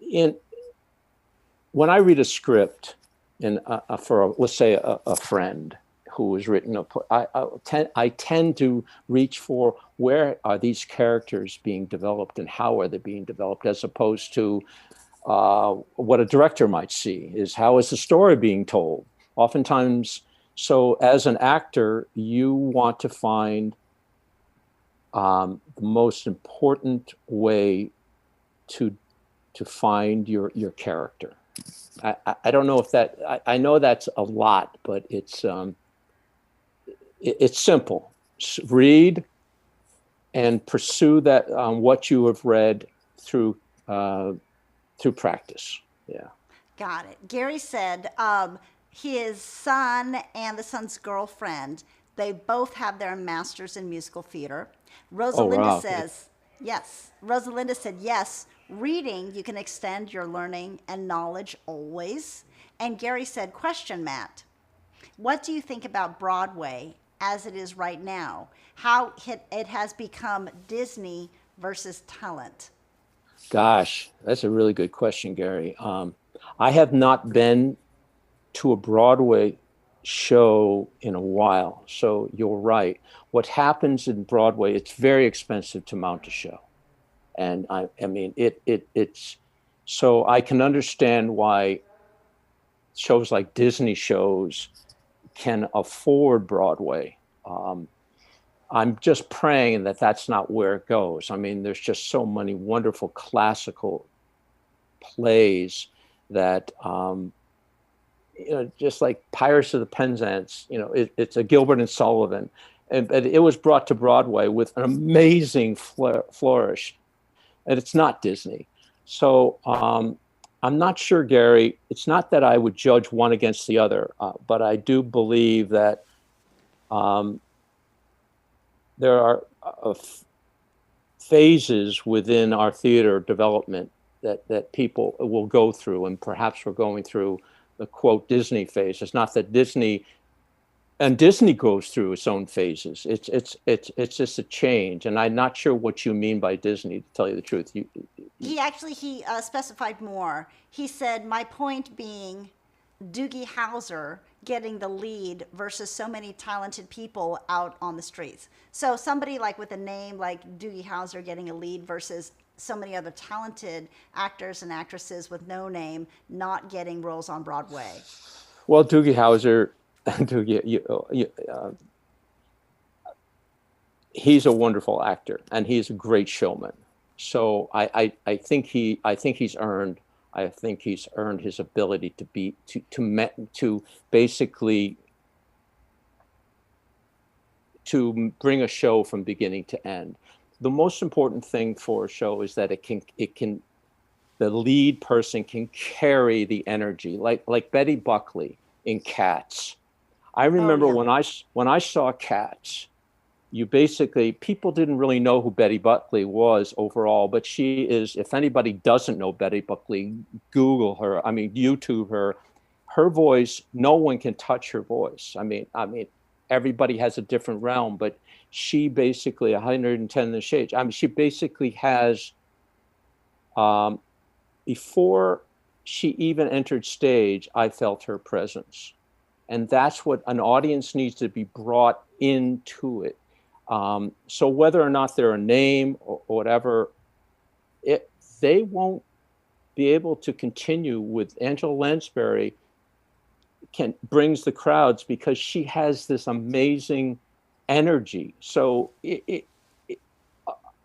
when I read a script for, let's say, a friend who has written I tend to reach for where are these characters being developed and how are they being developed, as opposed to what a director might see is how is the story being told. Oftentimes, so as an actor, you want to find the most important way to find your character. I don't know if that, I know that's a lot, but it's simple. Read and pursue that what you have read through practice. Yeah. Got it. Gary said his son and the son's girlfriend, they both have their masters in musical theater. Oh, Rosalinda wow. says, yes. Rosalinda said, yes, reading, you can extend your learning and knowledge always. And Gary said, question, Matt, what do you think about Broadway as it is right now? How it has become Disney versus talent? Gosh, that's a really good question, Gary. I have not been to a Broadway show in a while, so you're right. What happens in Broadway, it's very expensive to mount a show. And I mean, it's, so I can understand why shows like Disney shows can afford Broadway. I'm just praying that that's not where it goes. I mean, there's just so many wonderful classical plays that, just like Pirates of the Penzance, it's a Gilbert and Sullivan. And it was brought to Broadway with an amazing flourish. And it's not Disney. So I'm not sure, Gary. It's not that I would judge one against the other, but I do believe that there are phases within our theater development that people will go through, and perhaps we're going through the quote Disney phase. It's not that Disney goes through its own phases. It's just a change, and I'm not sure what you mean by Disney, to tell you the truth. He specified more. He said, my point being, Doogie Howser getting the lead versus so many talented people out on the streets. So somebody like with a name like Doogie Howser getting a lead versus so many other talented actors and actresses with no name not getting roles on Broadway. Well, Doogie Howser, he's a wonderful actor and he's a great showman. So I think he's earned his ability to basically to bring a show from beginning to end. The most important thing for a show is that the lead person can carry the energy, like Betty Buckley in Cats. I remember when I saw Cats, people didn't really know who Betty Buckley was overall, but she is, if anybody doesn't know Betty Buckley, Google her. I mean, YouTube her. Her voice, no one can touch her voice. I mean, everybody has a different realm, but she basically 110 the shades. I mean, she basically has, before she even entered stage, I felt her presence. And that's what an audience needs to be brought into it. So whether or not they're a name or whatever, they won't be able to continue with Angela Lansbury brings the crowds because she has this amazing energy. So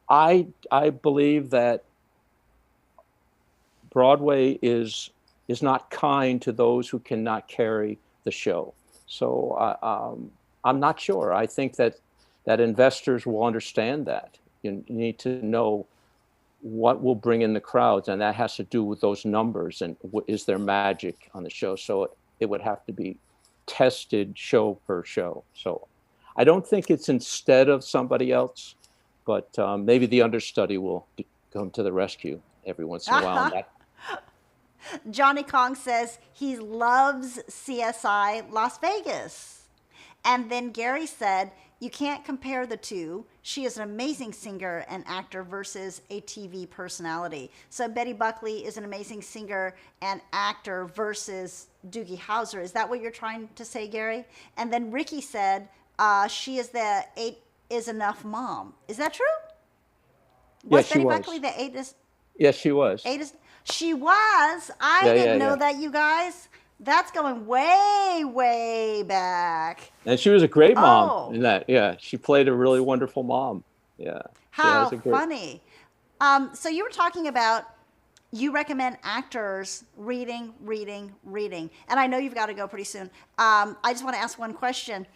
I believe that Broadway is not kind to those who cannot carry the show. So I'm not sure. I think that investors will understand that. You need to know what will bring in the crowds, and that has to do with those numbers and is there magic on the show. So it would have to be tested show per show. So I don't think it's instead of somebody else, but maybe the understudy will come to the rescue every once in a while. And that, Johnny Kong says he loves CSI Las Vegas. And then Gary said, you can't compare the two. She is an amazing singer and actor versus a TV personality. So Betty Buckley is an amazing singer and actor versus Doogie Howser. Is that what you're trying to say, Gary? And then Ricky said, she is the 8 is enough mom. Is that true? Was she Betty was. Buckley the 8 is... Yes, she was. 8 is... She was. I Yeah, didn't yeah, know yeah. that, you guys. That's going way, way back. And she was a great mom Oh. in that. Yeah, she played a really wonderful mom. Yeah. How has a great... funny. So you were talking about you recommend actors reading. And I know you've got to go pretty soon. I just want to ask one question.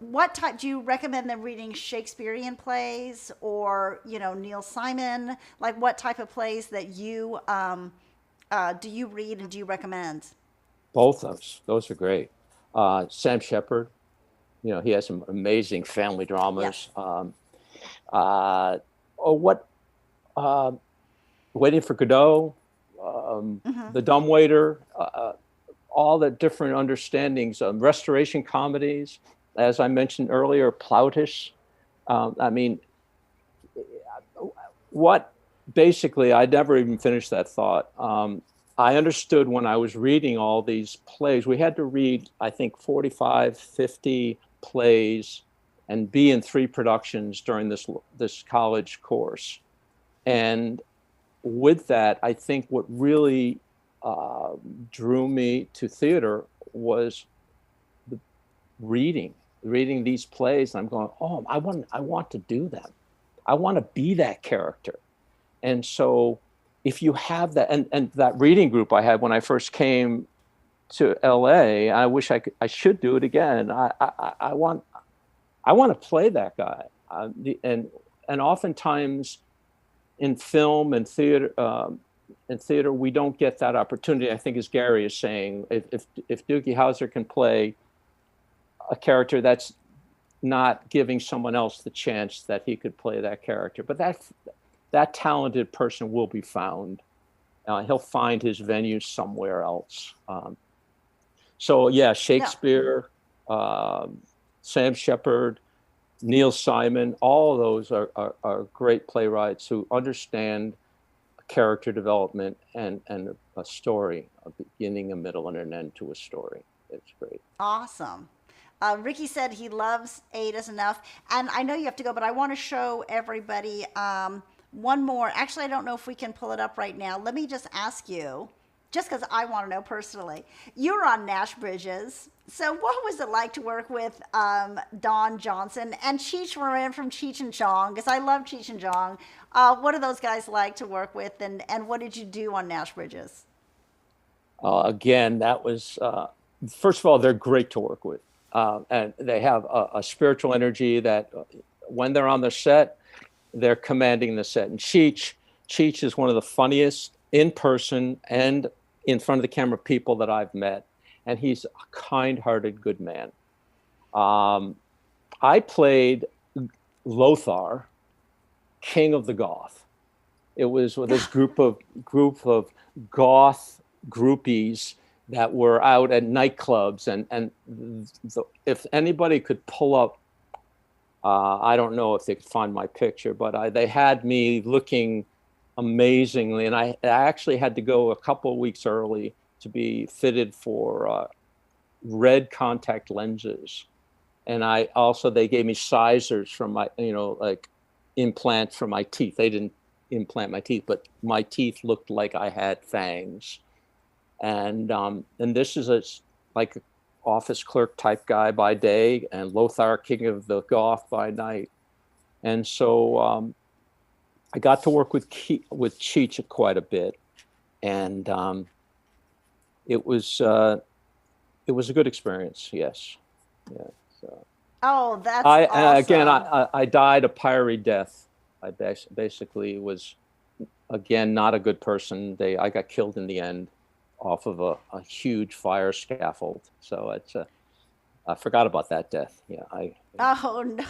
What type do you recommend them reading? Shakespearean plays or, Neil Simon? Like what type of plays that you do you read and do you recommend? Both those are great. Sam Shepard, he has some amazing family dramas. Yeah. Waiting for Godot, The Dumbwaiter, all the different understandings of restoration comedies. As I mentioned earlier, Plautus. Basically, I never even finished that thought. I understood when I was reading all these plays, we had to read, I think, 45, 50 plays and be in 3 productions during this college course. And with that, I think what really drew me to theater was the reading these plays. And I'm going, oh, I want to do them. I want to be that character. And so if you have that, and that reading group I had when I first came to LA, I wish I should do it again. I want to play that guy. And oftentimes in film and theater, we don't get that opportunity. I think, as Gary is saying, if Doogie Howser can play a character, that's not giving someone else the chance that he could play that character. But that talented person will be found. He'll find his venue somewhere else. So yeah, Shakespeare, Sam Shepard, Neil Simon, all of those are great playwrights who understand character development and a story, a beginning, a middle, and an end to a story. It's great. Awesome. Ricky said he loves 8 is enough. And I know you have to go, but I want to show everybody one more. Actually, I don't know if we can pull it up right now. Let me just ask you, just because I want to know personally. You were on Nash Bridges. So what was it like to work with Don Johnson and Cheech Marin from Cheech and Chong? Because I love Cheech and Chong. What are those guys like to work with? And what did you do on Nash Bridges? Again, that was, first of all, they're great to work with. And they have a spiritual energy that when they're on the set, they're commanding the set. And Cheech is one of the funniest in person and in front of the camera people that I've met. And he's a kind-hearted, good man. I played Lothar, King of the Goth. It was with this group of goth groupies that were out at nightclubs, and if anybody could pull up, I don't know if they could find my picture, but they had me looking amazingly, and I actually had to go a couple of weeks early to be fitted for red contact lenses, and they gave me sizers from my, like implants for my teeth. They didn't implant my teeth, but my teeth looked like I had fangs. And this is like an office clerk type guy by day, and Lothar, King of the Goth, by night. And so I got to work with Cheech quite a bit, and it was a good experience. Yes. Yeah. So. Oh, that's awesome. Again, I died a fiery death. I basically was again, not a good person. I got killed in the end off of a huge fire scaffold. So I forgot about that death. Yeah, Oh no.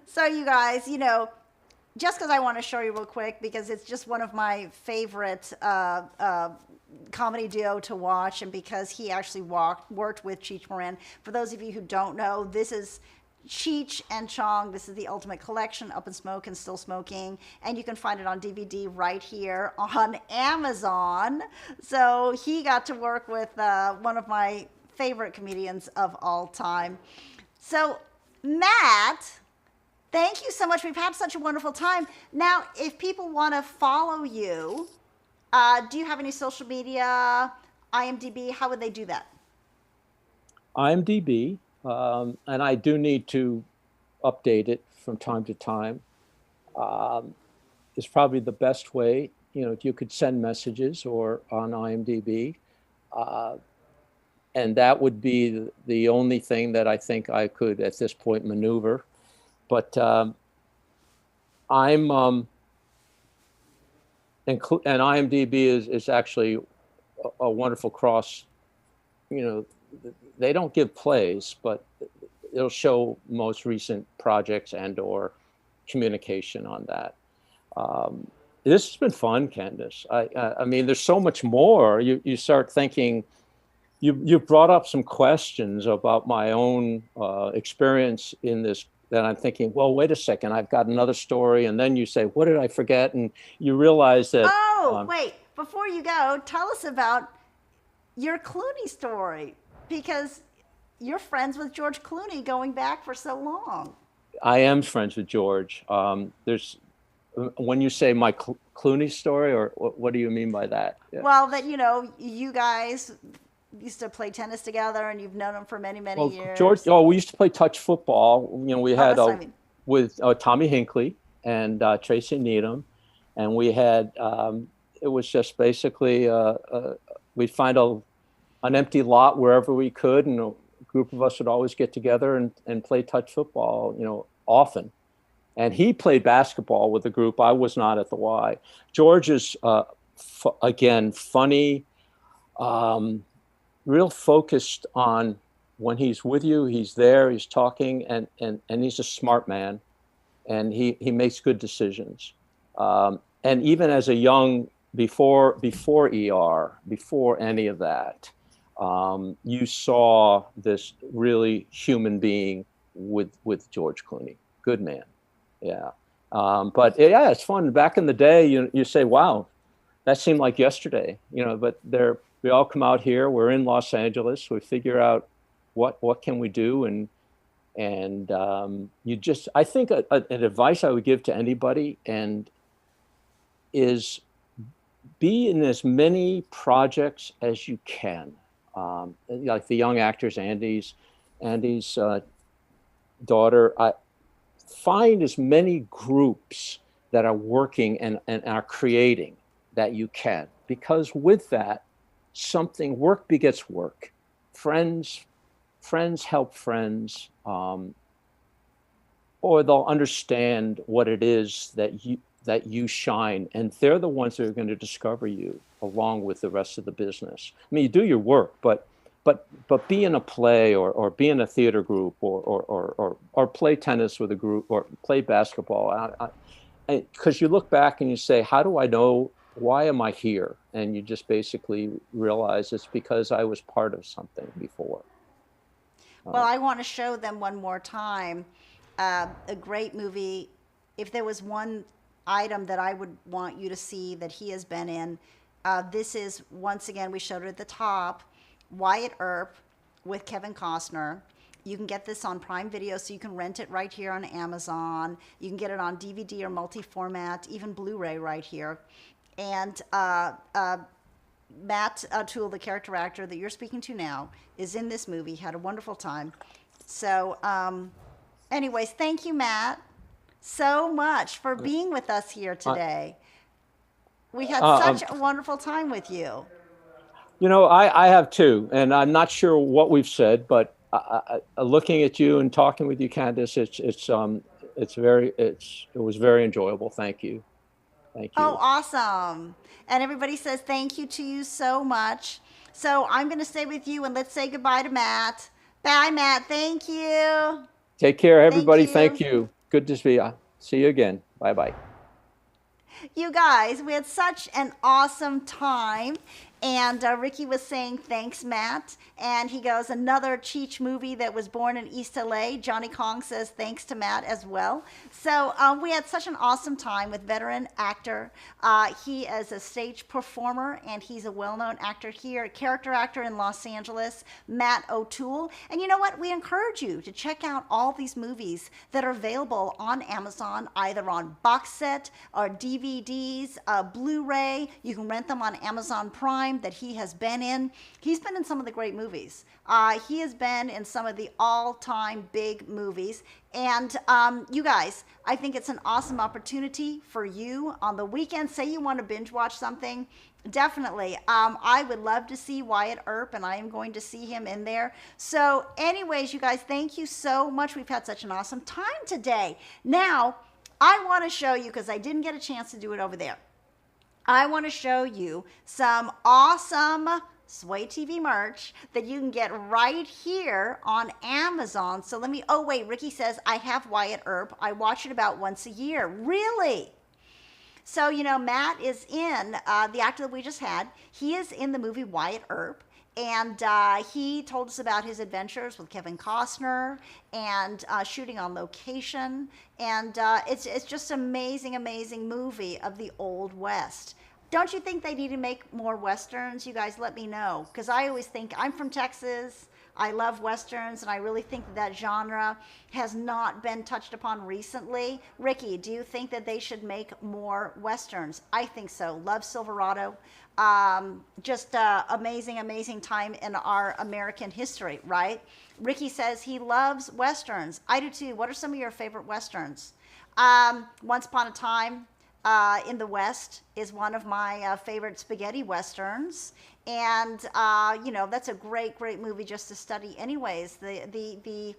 So you guys, just because I want to show you real quick because it's just one of my favorite comedy duo to watch, and because he actually worked with Cheech Marin. For those of you who don't know, this is Cheech and Chong. This is the Ultimate Collection, Up in Smoke and Still Smoking, and you can find it on DVD right here on Amazon. So he got to work with one of my favorite comedians of all time. So Matt, thank you so much. We've had such a wonderful time. Now, if people want to follow you, do you have any social media, IMDb? How would they do that? IMDb, and I do need to update it from time to time. Is probably the best way. You could send messages or on IMDb, and that would be the only thing that I think I could at this point maneuver. But I'm and IMDb is actually a wonderful cross. They don't give plays, but it'll show most recent projects and or communication on that. This has been fun, Candace. I mean, there's so much more. You start thinking. You brought up some questions about my own experience in this. Then I'm thinking, well, wait a second, I've got another story. And then you say, what did I forget? And you realize that. Oh, wait, before you go, tell us about your Clooney story, because you're friends with George Clooney going back for so long. I am friends with George. When you say my Clooney story, or what do you mean by that? Yeah. Well, that, you guys used to play tennis together, and you've known him for many, many years. George, we used to play touch football. We had with Tommy Hinckley and Tracy Needham, and we had it was just basically we'd find an empty lot wherever we could, and a group of us would always get together and play touch football, often. And he played basketball with the group. I was not at the Y. George is again funny. Real focused on when he's with you, he's there, he's talking, and he's a smart man, and he makes good decisions. And even as a young, before ER, before any of that, you saw this really human being with George Clooney. Good man. Yeah. But yeah, it's fun. Back in the day, you say, wow, that seemed like yesterday, but we all come out here. We're in Los Angeles. We figure out what can we do, and I think an advice I would give to anybody is be in as many projects as you can. Like the young actors, Andy's daughter. Find as many groups that are working and are creating that you can, because with that, work begets work. Friends help friends, or they'll understand what it is that you shine, and they're the ones that are going to discover you along with the rest of the business. I mean, you do your work, but be in a play or be in a theater group or play tennis with a group or play basketball. Because you look back and you say, how do I know? Why am I here? And you just basically realize it's because I was part of something before. Well, I want to show them one more time a great movie. If there was one item that I would want you to see that he has been in, this is, once again, we showed it at the top, Wyatt Earp with Kevin Costner. You can get this on Prime Video, so you can rent it right here on Amazon. You can get it on DVD or multi-format, even Blu-ray right here. And Matt Otoole, the character actor that you're speaking to now, is in this movie. Had a wonderful time. So anyways, thank you, Matt, so much for being with us here today. We had such a wonderful time with you. I have too, and I'm not sure what we've said, but looking at you and talking with you, Candace, it was very enjoyable. Thank you. Thank Oh, you. awesome. And everybody says thank you to you so much. So I'm going to stay with you and let's say goodbye to Matt. Bye, Matt. Thank you. Take care, Thank everybody. Thank you. you. Good to see you again. Bye bye. You guys, we had such an awesome time. And Ricky was saying, thanks, Matt. And he goes, another Cheech movie that was born in East LA. Johnny Kong says, thanks to Matt as well. So we had such an awesome time with veteran actor. He is a stage performer and he's a well-known actor here, a character actor in Los Angeles, Matt Otoole. And you know what? We encourage you to check out all these movies that are available on Amazon, either on box set or DVDs, Blu-ray. You can rent them on Amazon Prime that he has been in. He's been in some of the great movies. He has been in some of the all-time big movies. And you guys, I think it's an awesome opportunity for you on the weekend. Say you want to binge watch something. Definitely. I would love to see Wyatt Earp, and I am going to see him in there. So anyways, you guys, thank you so much. We've had such an awesome time today. Now, I want to show you, because I didn't get a chance to do it over there. I want to show you some awesome Sway TV merch that you can get right here on Amazon. So let me, oh wait, Ricky says, I have Wyatt Earp. I watch it about once a year. Really? So, you know, Matt is in, the actor that we just had, he is in the movie Wyatt Earp. And he told us about his adventures with Kevin Costner and shooting on location. And it's just an amazing, amazing movie of the Old West. Don't you think they need to make more Westerns? You guys let me know. Because I always think, I'm from Texas. I love Westerns, and I really think that genre has not been touched upon recently. Ricky, do you think that they should make more Westerns? I think so. Love Silverado. Just amazing, amazing time in our American history, right? Ricky says he loves Westerns. I do too. What are some of your favorite Westerns? Once Upon a Time in the West is one of my favorite spaghetti Westerns. And, you know, that's a great, great movie just to study anyways. The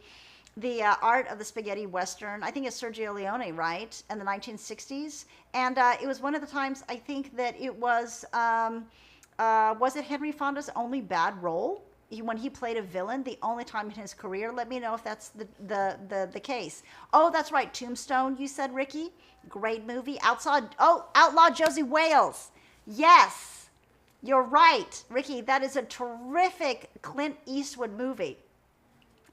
art of the spaghetti Western, I think it's Sergio Leone, right? In the 1960s. And it was one of the times, I think that it was it Henry Fonda's only bad role? When he played a villain, the only time in his career. Let me know if that's the case. Oh, that's right, Tombstone, you said, Ricky? Great movie. Outlaw Josie Wales. Yes. You're right, Ricky. That is a terrific Clint Eastwood movie.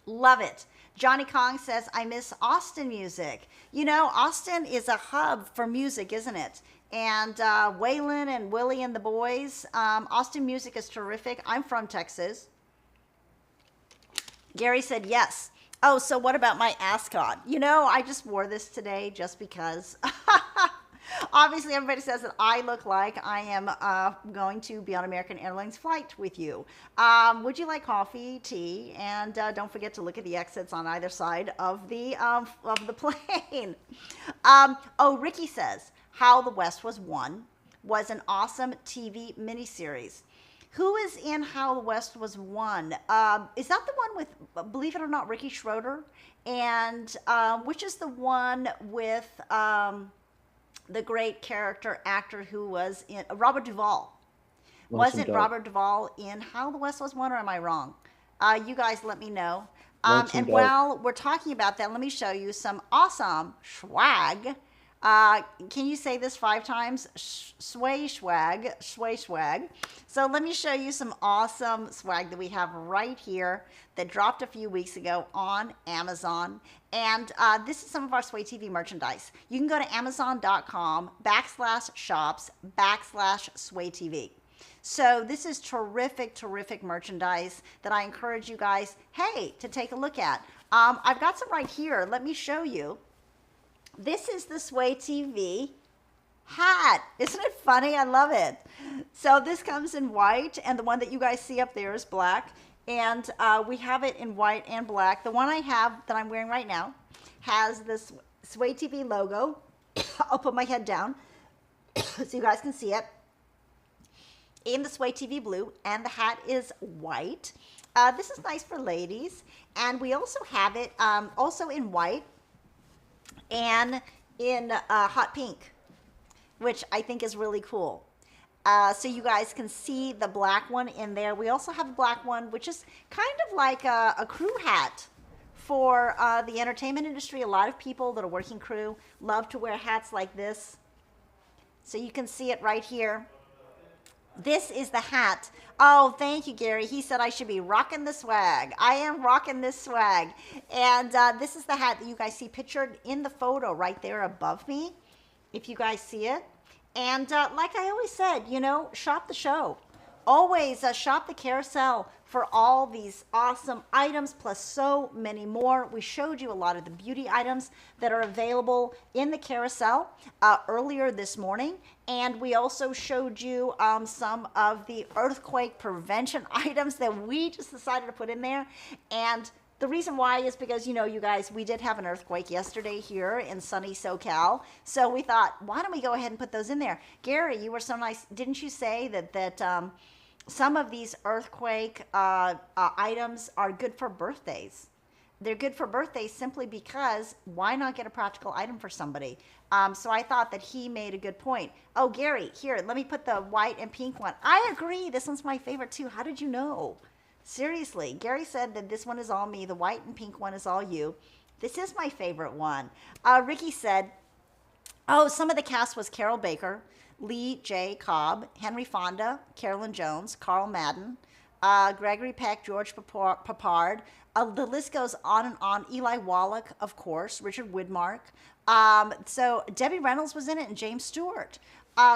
Love it. Johnny Kong says, I miss Austin music. You know, Austin is a hub for music, isn't it? And Waylon and Willie and the boys. Austin music is terrific. I'm from Texas. Gary said, yes. Oh, so what about my ascot? You know, I just wore this today just because. Obviously, everybody says that I look like I am going to be on American Airlines flight with you. Would you like coffee, tea, and don't forget to look at the exits on either side of the plane. Ricky says, How the West Was Won was an awesome TV miniseries. Who is in How the West Was Won? Is that the one with, believe it or not, Ricky Schroeder? And which is the one with the great character actor who was in Robert Duvall? Was it Robert Duvall in How the West Was Won, or am I wrong? You guys let me know. And while we're talking about that, let me show you some awesome swag. Can you say this 5 times? Sway swag, sway swag. So let me show you some awesome swag that we have right here that dropped a few weeks ago on Amazon. And this is some of our Sway TV merchandise. You can go to amazon.com/shops/Sway TV. So this is terrific, terrific merchandise that I encourage you guys, hey, to take a look at. I've got some right here. Let me show you. This is the Sway TV hat. Isn't it funny? I love it. So this comes in white, and the one that you guys see up there is black. And we have it in white and black. The one I have that I'm wearing right now has this Sway TV logo. I'll put my head down so you guys can see it. In the Sway TV blue, and the hat is white. This is nice for ladies. And we also have it also in white and in hot pink. which I think is really cool. So you guys can see the black one in there. We also have a black one, which is kind of like a crew hat for the entertainment industry. A lot of people that are working crew love to wear hats like this. So you can see it right here. This is the hat. Oh, thank you, Gary. He said I should be rocking the swag. I am rocking this swag. And this is the hat that you guys see pictured in the photo right there above me, if you guys see it. And like I always said, you know, shop the show. Always shop the carousel for all these awesome items, plus so many more. We showed you a lot of the beauty items that are available in the carousel earlier this morning. And we also showed you some of the earthquake prevention items that we just decided to put in there. And the reason why is because, you know, you guys, we did have an earthquake yesterday here in sunny SoCal. So we thought, why don't we go ahead and put those in there? Gary, you were so nice. Didn't you say that some of these earthquake items are good for birthdays? They're good for birthdays simply because why not get a practical item for somebody? So I thought that he made a good point. Oh, Gary, here, let me put the white and pink one. I agree. This one's my favorite too. How did you know? Seriously, Gary said that this one is all me. The white and pink one is all you. This is my favorite one. Ricky said, oh, some of the cast was Carol Baker, Lee J. Cobb, Henry Fonda, Carolyn Jones, Carl Madden, Gregory Peck, George Papard. The list goes on and on. Eli Wallach, of course, Richard Widmark. So Debbie Reynolds was in it and James Stewart.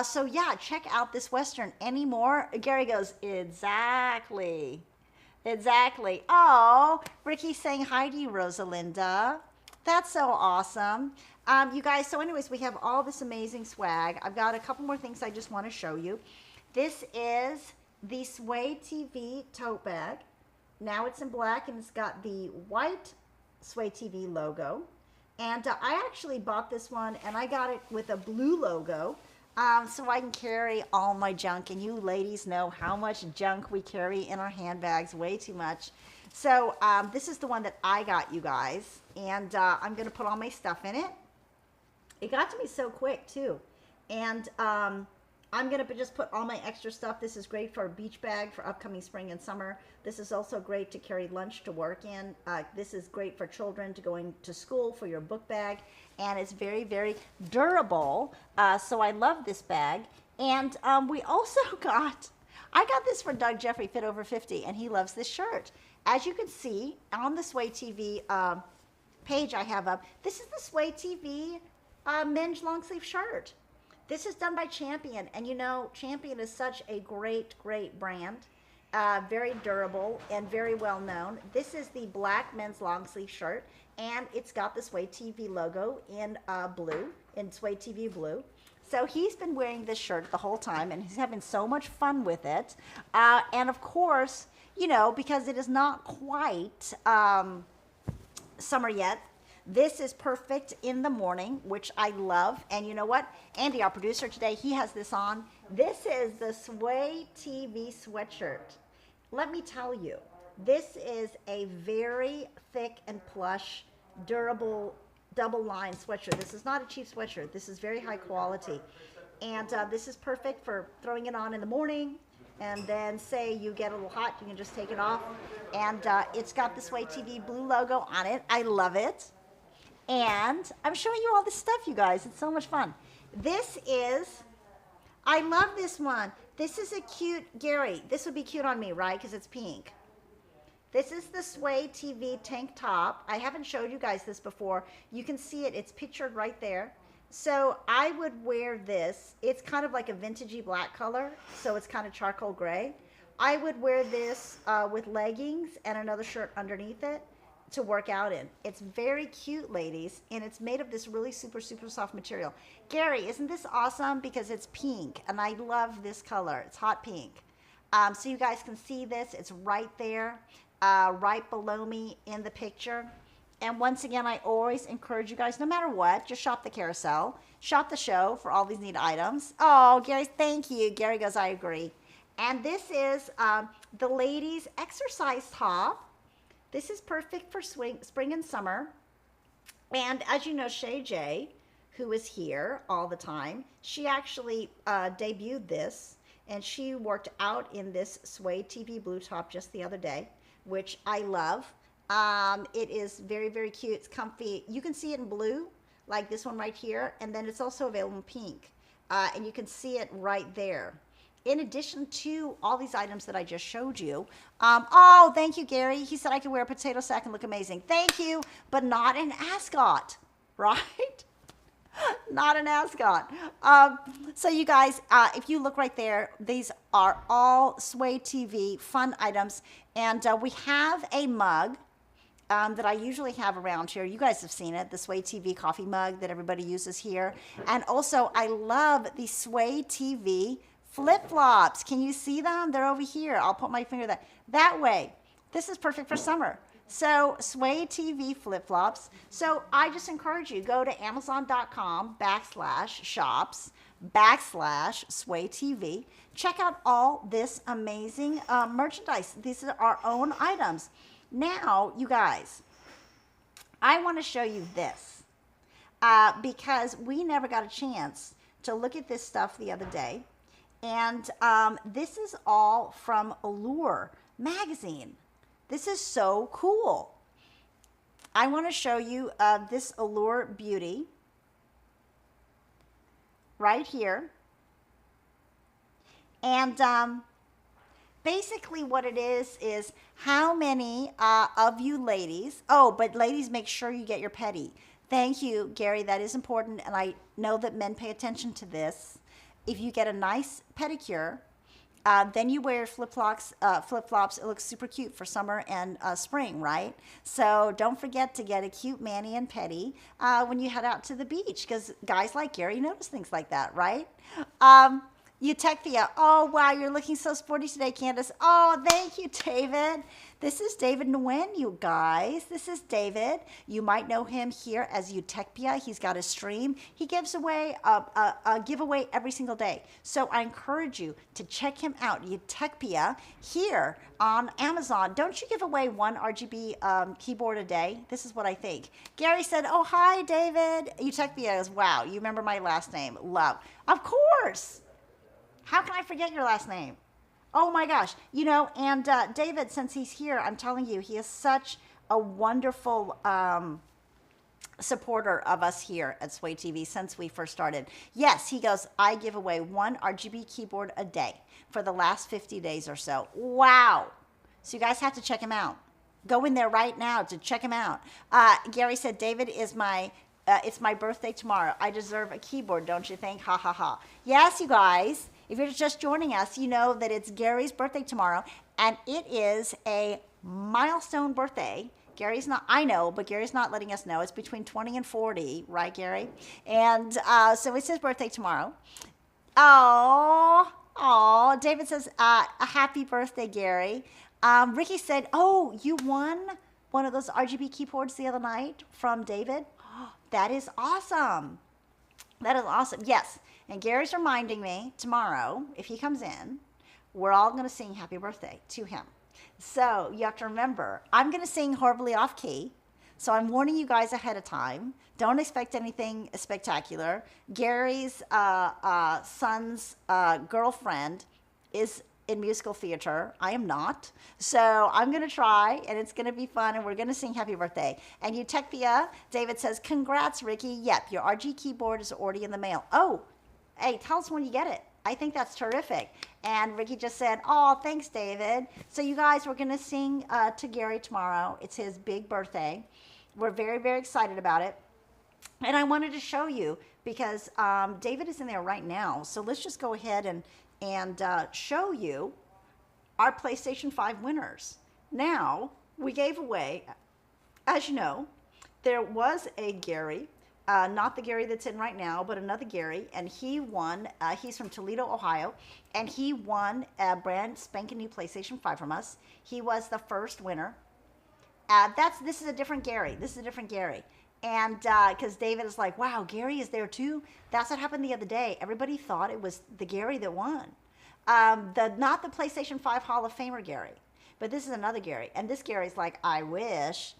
So yeah, check out this Western. Any more? Gary goes, exactly. Exactly. Oh, Ricky's saying hi to you, Rosalinda. That's so awesome. You guys, so anyways, we have all this amazing swag. I've got a couple more things I just want to show you. This is the Sway TV tote bag. Now it's in black and it's got the white Sway TV logo. And I actually bought this one and I got it with a blue logo. So I can carry all my junk, and you ladies know how much junk we carry in our handbags, way too much. So this is the one that I got, you guys, and I'm going to put all my stuff in it. It got to me so quick, too, and I'm going to just put all my extra stuff. This is great for a beach bag for upcoming spring and summer. This is also great to carry lunch to work in. This is great for children to going to school for your book bag. And it's very, very durable. So I love this bag. And we also I got this for Doug Jeffrey, Fit Over 50, and he loves this shirt. As you can see on the Sway TV page I have up, this is the Sway TV men's long sleeve shirt. This is done by Champion, and you know, Champion is such a great, great brand. Very durable and very well known. This is the black men's long sleeve shirt, and it's got the Sway TV logo in blue, in Sway TV blue. So he's been wearing this shirt the whole time, and he's having so much fun with it. And of course, you know, because it is not quite summer yet, this is perfect in the morning, which I love. And you know what? Andy, our producer today, he has this on. This is the Sway TV sweatshirt. Let me tell you, this is a very thick and plush, durable, double-line sweatshirt. This is not a cheap sweatshirt. This is very high quality. And this is perfect for throwing it on in the morning. And then say you get a little hot, you can just take it off. And it's got the Sway TV blue logo on it. I love it. And I'm showing you all this stuff, you guys. It's so much fun. This is, I love this one. This is a cute, Gary, this would be cute on me, right? Because it's pink. This is the Sway TV tank top. I haven't showed you guys this before. You can see it. It's pictured right there. So I would wear this. It's kind of like a vintagey black color, so it's kind of charcoal gray. I would wear this with leggings and another shirt underneath it to work out in. It's very cute, ladies, and it's made of this really super, super soft material. Gary, isn't this awesome? Because it's pink, and I love this color. It's hot pink. So you guys can see this. It's right there, right below me in the picture. And once again, I always encourage you guys, no matter what, just shop the carousel, shop the show for all these neat items. Oh, Gary, thank you. Gary goes, I agree. And this is the ladies' exercise top. This is perfect for spring and summer. And as you know, Shay J, who is here all the time. She actually debuted this, and she worked out in this suede TV blue top just the other day, which I love. It is very, very cute. It's comfy. You can see it in blue, like this one right here, and then it's also available in pink. And you can see it right there. In addition to all these items that I just showed you. Oh, thank you, Gary. He said I could wear a potato sack and look amazing. Thank you, but not an ascot, right? Not an ascot. So you guys, if you look right there, these are all Sway TV fun items. And we have a mug that I usually have around here. You guys have seen it, the Sway TV coffee mug that everybody uses here. And also, I love the Sway TV flip-flops. Can you see them? They're over here. I'll put my finger that way. This is perfect for summer. So Sway TV flip-flops. So I just encourage you, go to amazon.com/shops/Sway TV. Check out all this amazing merchandise. These are our own items. Now, you guys, I want to show you this because we never got a chance to look at this stuff the other day. And this is all from Allure magazine. This is so cool. I want to show you this Allure Beauty right here. And basically what it is how many of you ladies, oh, but ladies, make sure you get your pedi. Thank you, Gary. That is important. And I know that men pay attention to this. If you get a nice pedicure, then you wear flip-flops. It looks super cute for summer and spring, right? So don't forget to get a cute mani and pedi when you head out to the beach, because guys like Gary notice things like that, right? Eutechia. Oh, wow, you're looking so sporty today, Candace. Oh, thank you, David. This is David Nguyen, you guys. This is David. You might know him here as Eutechia. He's got a stream. He gives away a giveaway every single day. So I encourage you to check him out, Eutechia, here on Amazon. Don't you give away one RGB keyboard a day? This is what I think. Gary said, oh, hi, David. Eutechia is, wow, you remember my last name. Love. Of course. How can I forget your last name? Oh my gosh. You know, and David, since he's here, I'm telling you, he is such a wonderful supporter of us here at Sway TV since we first started. Yes, he goes, I give away one RGB keyboard a day for the last 50 days or so. Wow. So you guys have to check him out. Go in there right now to check him out. Gary said, David is it's my birthday tomorrow. I deserve a keyboard, don't you think? Ha, ha, ha. Yes, you guys. If you're just joining us, you know that it's Gary's birthday tomorrow, and it is a milestone birthday. Gary's not, I know, but Gary's not letting us know. It's between 20 and 40, right, Gary? And so it's his birthday tomorrow. Oh, David says, a happy birthday, Gary. Ricky said, oh, you won one of those RGB keyboards the other night from David? That is awesome. That is awesome. Yes. And Gary's reminding me tomorrow, if he comes in, we're all going to sing happy birthday to him. So you have to remember, I'm going to sing horribly off key. So I'm warning you guys ahead of time. Don't expect anything spectacular. Gary's son's girlfriend is in musical theater. I am not. So I'm going to try, and it's going to be fun, and we're going to sing happy birthday. And Eutechia, David says, congrats, Ricky. Yep, your RG keyboard is already in the mail. Oh, hey, tell us when you get it. I think that's terrific. And Ricky just said, oh, thanks, David. So you guys, we're going to sing to Gary tomorrow. It's his big birthday. We're very, very excited about it. And I wanted to show you because David is in there right now. So let's just go ahead and show you our PlayStation 5 winners. Now, we gave away, as you know, there was a Gary, not the Gary that's in right now, but another Gary, and he won, he's from Toledo, Ohio, and he won a brand spanking new PlayStation 5 from us. He was the first winner. This is a different Gary. This is a different Gary. And because David is like, wow, Gary is there too. That's what happened the other day. Everybody thought it was the Gary that won. Not the PlayStation 5 Hall of Famer Gary, but this is another Gary. And this Gary's like, I wish.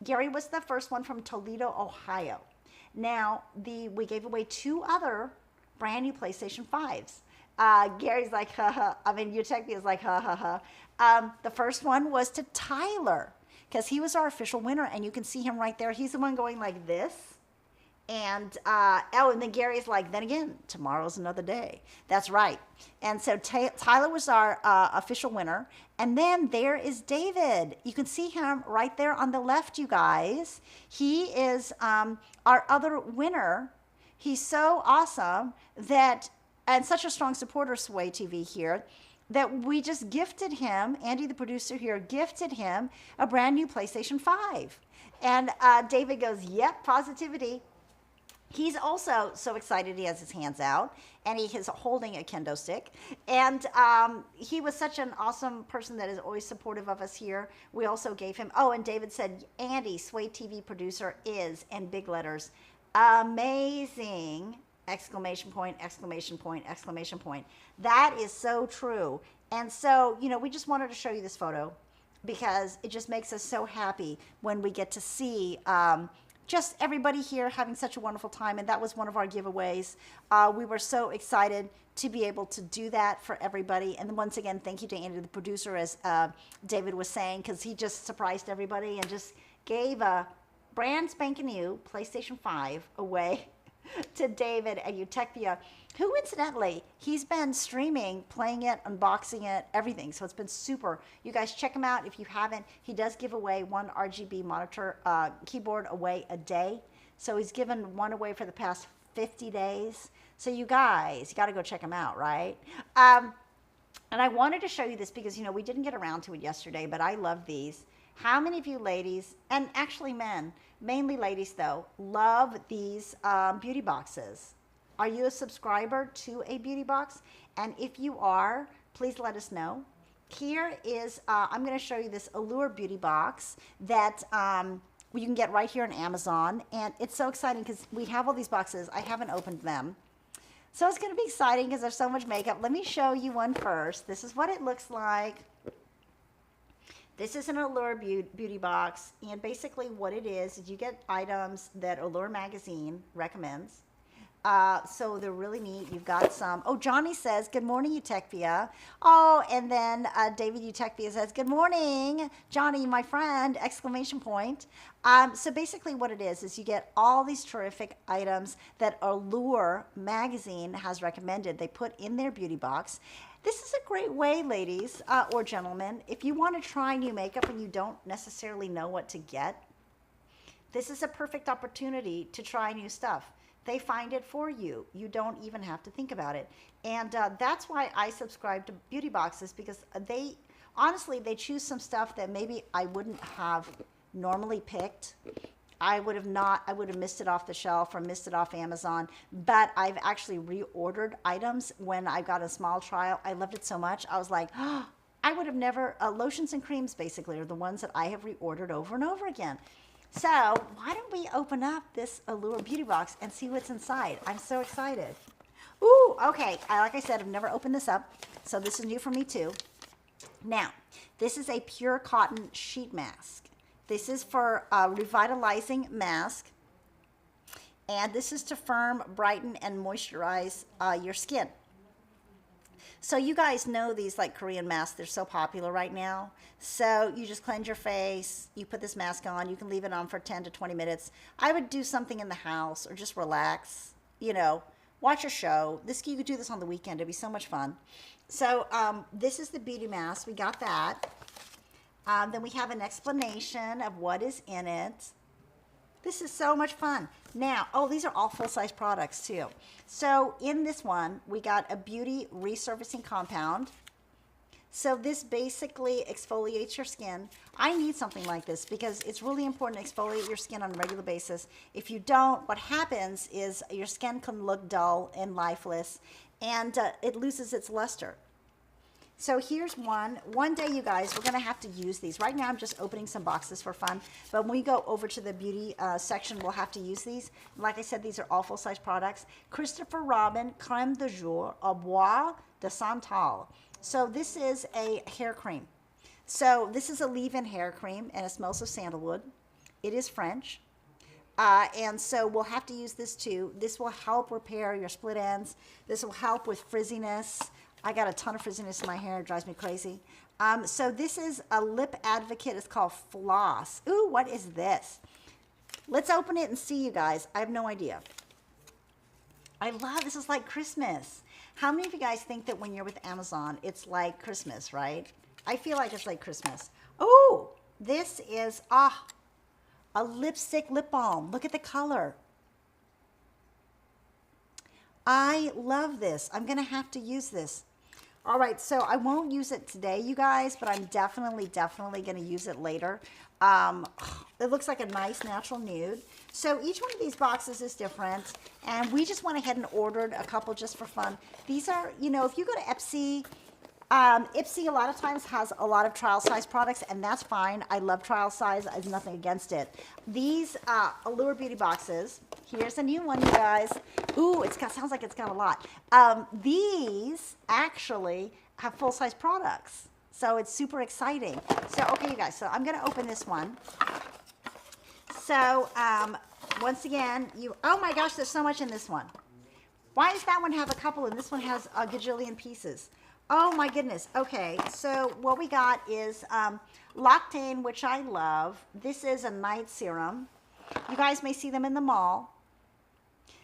Gary was the first one from Toledo, Ohio. Now, we gave away 2 other brand new PlayStation 5s. Gary's like, ha ha. I mean, Utechpia is like, ha ha ha. The first one was to Tyler, because he was our official winner, and you can see him right there. He's the one going like this. And and then Gary's like, then again, tomorrow's another day. That's right. And so Tyler was our official winner. And then there is David. You can see him right there on the left, you guys. He is our other winner. He's so awesome that, and such a strong supporter of Sway TV here, that we just gifted him, Andy, the producer here, gifted him a brand new PlayStation 5. And David goes, yep, positivity. He's also so excited he has his hands out, and he is holding a kendo stick. And he was such an awesome person that is always supportive of us here. We also gave him, and David said, Andy, Sway TV producer is, in big letters, amazing, exclamation point, exclamation point, exclamation point. That is so true. And so, we just wanted to show you this photo because it just makes us so happy when we get to see just everybody here having such a wonderful time. And that was one of our giveaways. We were so excited to be able to do that for everybody. And once again, thank you to Andy, the producer, as David was saying, because he just surprised everybody and just gave a brand spanking new PlayStation 5 away to David at Utechpia, who incidentally, he's been streaming, playing it, unboxing it, everything. So it's been super. You guys check him out if you haven't. He does give away 1 RGB monitor keyboard away a day. So he's given 1 away for the past 50 days. So you guys, you got to go check him out, right? And I wanted to show you this because, we didn't get around to it yesterday, but I love these. How many of you ladies, and actually men, mainly ladies though, love these beauty boxes? Are you a subscriber to a beauty box? And if you are, please let us know. Here is, I'm going to show you this Allure beauty box that you can get right here on Amazon. And it's so exciting because we have all these boxes. I haven't opened them. So it's going to be exciting because there's so much makeup. Let me show you one first. This is what it looks like. This is an Allure beauty box, and basically what it is you get items that Allure magazine recommends. So they're really neat. You've got some. Oh, Johnny says, good morning, Utechpia. Oh, and then David Utechpia says, good morning, Johnny, my friend, exclamation point. So basically what it is you get all these terrific items that Allure magazine has recommended. They put in their beauty box. This is a great way, ladies or gentlemen, if you want to try new makeup and you don't necessarily know what to get, this is a perfect opportunity to try new stuff. They find it for you. You don't even have to think about it. And that's why I subscribe to beauty boxes, because honestly, they choose some stuff that maybe I wouldn't have normally picked. I would have missed it off the shelf or missed it off Amazon, but I've actually reordered items when I got a small trial. I loved it so much. I was like, oh, I would have never, lotions and creams basically are the ones that I have reordered over and over again. So why don't we open up this Allure beauty box and see what's inside? I'm so excited. Ooh, okay. Like I said, I've never opened this up, so this is new for me too. Now, this is a pure cotton sheet mask. This is for a revitalizing mask, and this is to firm, brighten, and moisturize your skin. So you guys know these like Korean masks, they're so popular right now. So you just cleanse your face, you put this mask on, you can leave it on for 10 to 20 minutes. I would do something in the house or just relax, watch a show. You could do this on the weekend, it'd be so much fun. So this is the beauty mask, we got that. Then we have an explanation of what is in it. This is so much fun. Now, these are all full-size products too. So in this one, we got a beauty resurfacing compound. So this basically exfoliates your skin. I need something like this because it's really important to exfoliate your skin on a regular basis. If you don't, what happens is your skin can look dull and lifeless, and it loses its luster. So here's one. One day, you guys, we're going to have to use these. Right now, I'm just opening some boxes for fun. But when we go over to the beauty section, we'll have to use these. Like I said, these are all full-size products. Christopher Robin Crème de Jour au Bois de Santal. So this is a hair cream. So this is a leave-in hair cream, and it smells of sandalwood. It is French. And so we'll have to use this too. This will help repair your split ends. This will help with frizziness. I got a ton of frizziness in my hair. It drives me crazy. So this is a lip advocate. It's called Floss. Ooh, what is this? Let's open it and see, you guys. I have no idea. I love, this is like Christmas. How many of you guys think that when you're with Amazon, it's like Christmas, right? I feel like it's like Christmas. Oh, this is, a lipstick lip balm. Look at the color. I love this. I'm gonna have to use this. All right, so I won't use it today, you guys, but I'm definitely gonna use it later. It looks like a nice natural nude. So each one of these boxes is different, and we just went ahead and ordered a couple just for fun. These are, you know, if you go to Ipsy, Ipsy a lot of times has a lot of trial size products, and that's fine. I love trial size. I have nothing against it. These Allure Beauty boxes, here's a new one, you guys. Ooh, sounds like it's got a lot. These actually have full-size products, so it's super exciting. So, okay, you guys, so I'm going to open this one. So, once again, oh my gosh, there's so much in this one. Why does that one have a couple and this one has a gajillion pieces? Oh my goodness. Okay, so what we got is Loctane, which I love. This is a night serum. You guys may see them in the mall.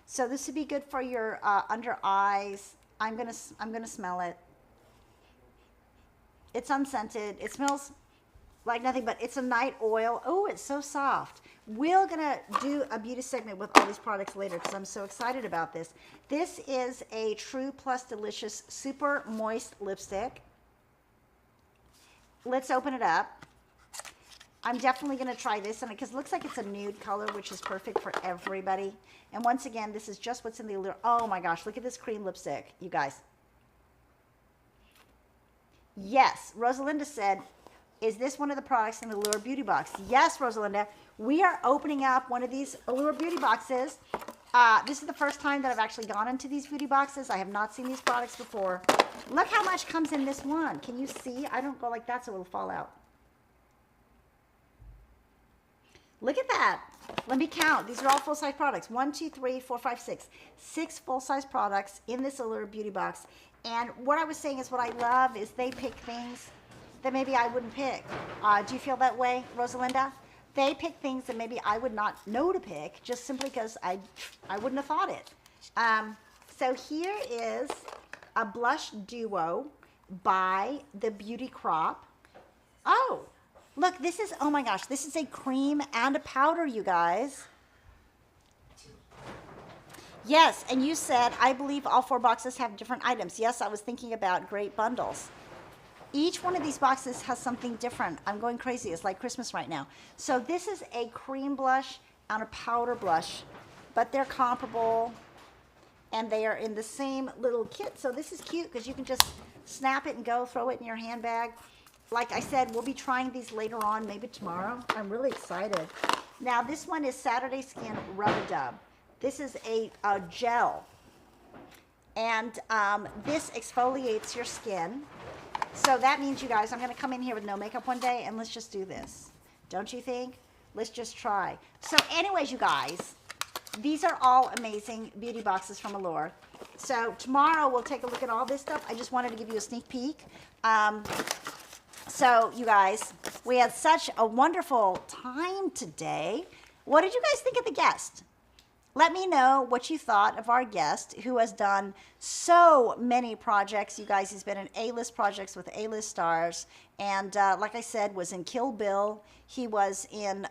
So this would be good for your under eyes. I'm gonna smell it. It's unscented. It smells like nothing, but it's a night oil. Oh, it's so soft. We're gonna do a beauty segment with all these products later because I'm so excited about this. This is a True Plus Delicious Super Moist Lipstick. Let's open it up. I'm definitely gonna try this because it looks like it's a nude color, which is perfect for everybody. And once again, this is just what's in the Allure. Oh my gosh, look at this cream lipstick, you guys. Yes, Rosalinda said, is this one of the products in the Allure Beauty Box? Yes, Rosalinda. We are opening up one of these Allure Beauty Boxes. This is the first time that I've actually gone into these beauty boxes. I have not seen these products before. Look how much comes in this one. Can you see? I don't go like that so it'll fall out. Look at that. Let me count. These are all full-size products. 1, 2, 3, 4, 5, 6. 6 full-size products in this Allure Beauty Box. And what I was saying is what I love is they pick things that maybe I wouldn't pick. Do you feel that way, Rosalinda? They pick things that maybe I would not know to pick just simply because I wouldn't have thought it. So here is a blush duo by the Beauty Crop. Oh, look, this is, oh my gosh, this is a cream and a powder, you guys. Yes, and you said, I believe all 4 boxes have different items. Yes, I was thinking about great bundles. Each one of these boxes has something different. I'm going crazy. It's like Christmas right now. So this is a cream blush and a powder blush, but they're comparable and they are in the same little kit. So this is cute because you can just snap it and go throw it in your handbag. Like I said, we'll be trying these later on, maybe tomorrow. I'm really excited. Now this one is Saturday Skin Rub-A-Dub. This is a gel, and this exfoliates your skin. So that means, you guys, I'm going to come in here with no makeup one day, and let's just do this. Don't you think? Let's just try. So anyways, you guys, these are all amazing beauty boxes from Allure. So tomorrow we'll take a look at all this stuff. I just wanted to give you a sneak peek. So you guys, we had such a wonderful time today. What did you guys think of the guest? Let me know what you thought of our guest, who has done so many projects. You guys, he's been in A-list projects with A-list stars. And like I said, was in Kill Bill. He was in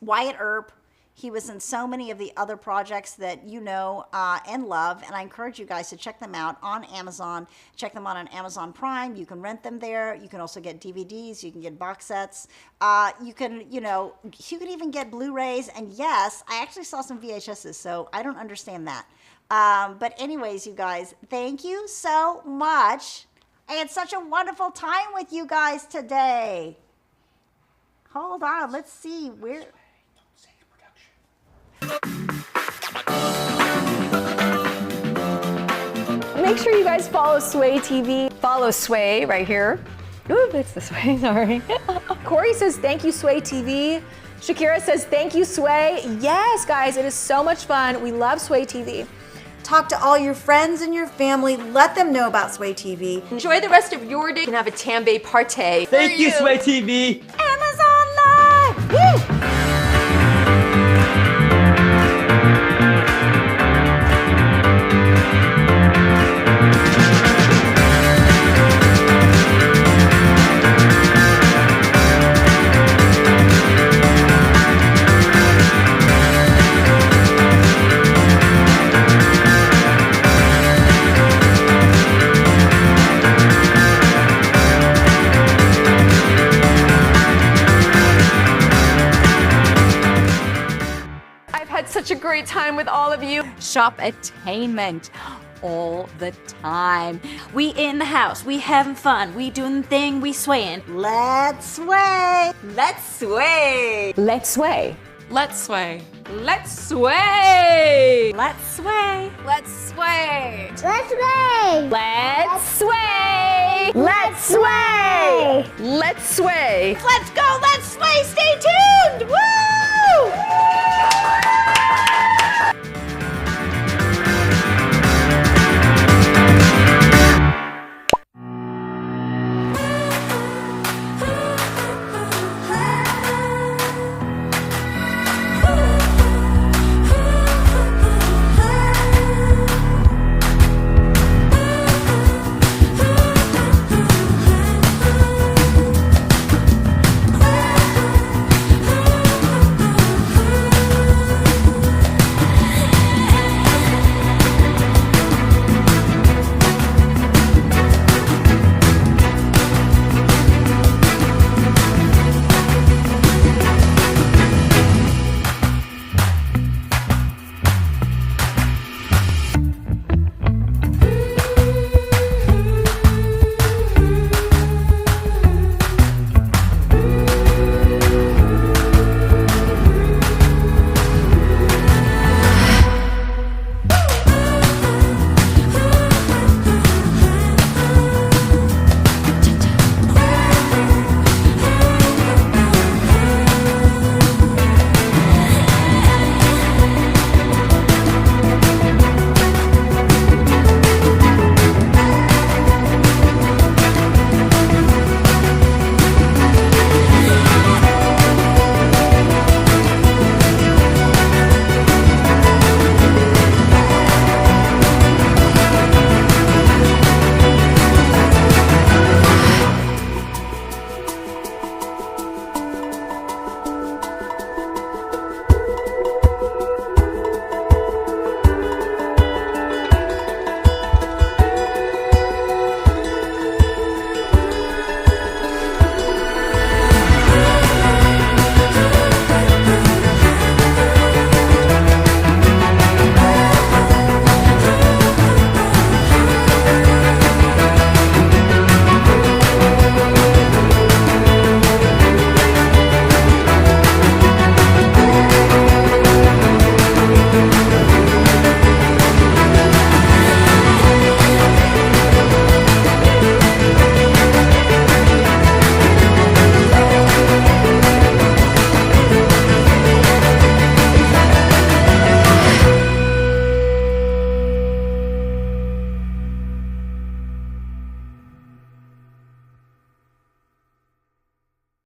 Wyatt Earp. He was in so many of the other projects that you know and love. And I encourage you guys to check them out on Amazon. Check them out on Amazon Prime. You can rent them there. You can also get DVDs. You can get box sets. You can even get Blu-rays. And yes, I actually saw some VHSs, so I don't understand that. But anyways, you guys, thank you so much. I had such a wonderful time with you guys today. Hold on. Let's see. Make sure you guys follow Sway TV. Follow Sway right here Ooh, it's this way, sorry. Corey says, thank you, Sway TV. Shakira says, thank you, Sway. Yes, guys, it is so much fun. We love Sway TV. Talk to all your friends and your family. Let them know about Sway TV. Enjoy the rest of your day and have a Tambay party. Thank you, Sway TV. Amazon Live! Woo! Such a great time with all of you. Shop-attainment all the time. We in the house, we having fun, we doing the thing, we swaying. Let's sway! Let's sway. Let's sway. Let's sway. Let's sway. Let's sway. Let's sway. Let's sway! Let's sway. Let's sway! Let's sway. Let's go, let's sway! Stay tuned! Woo!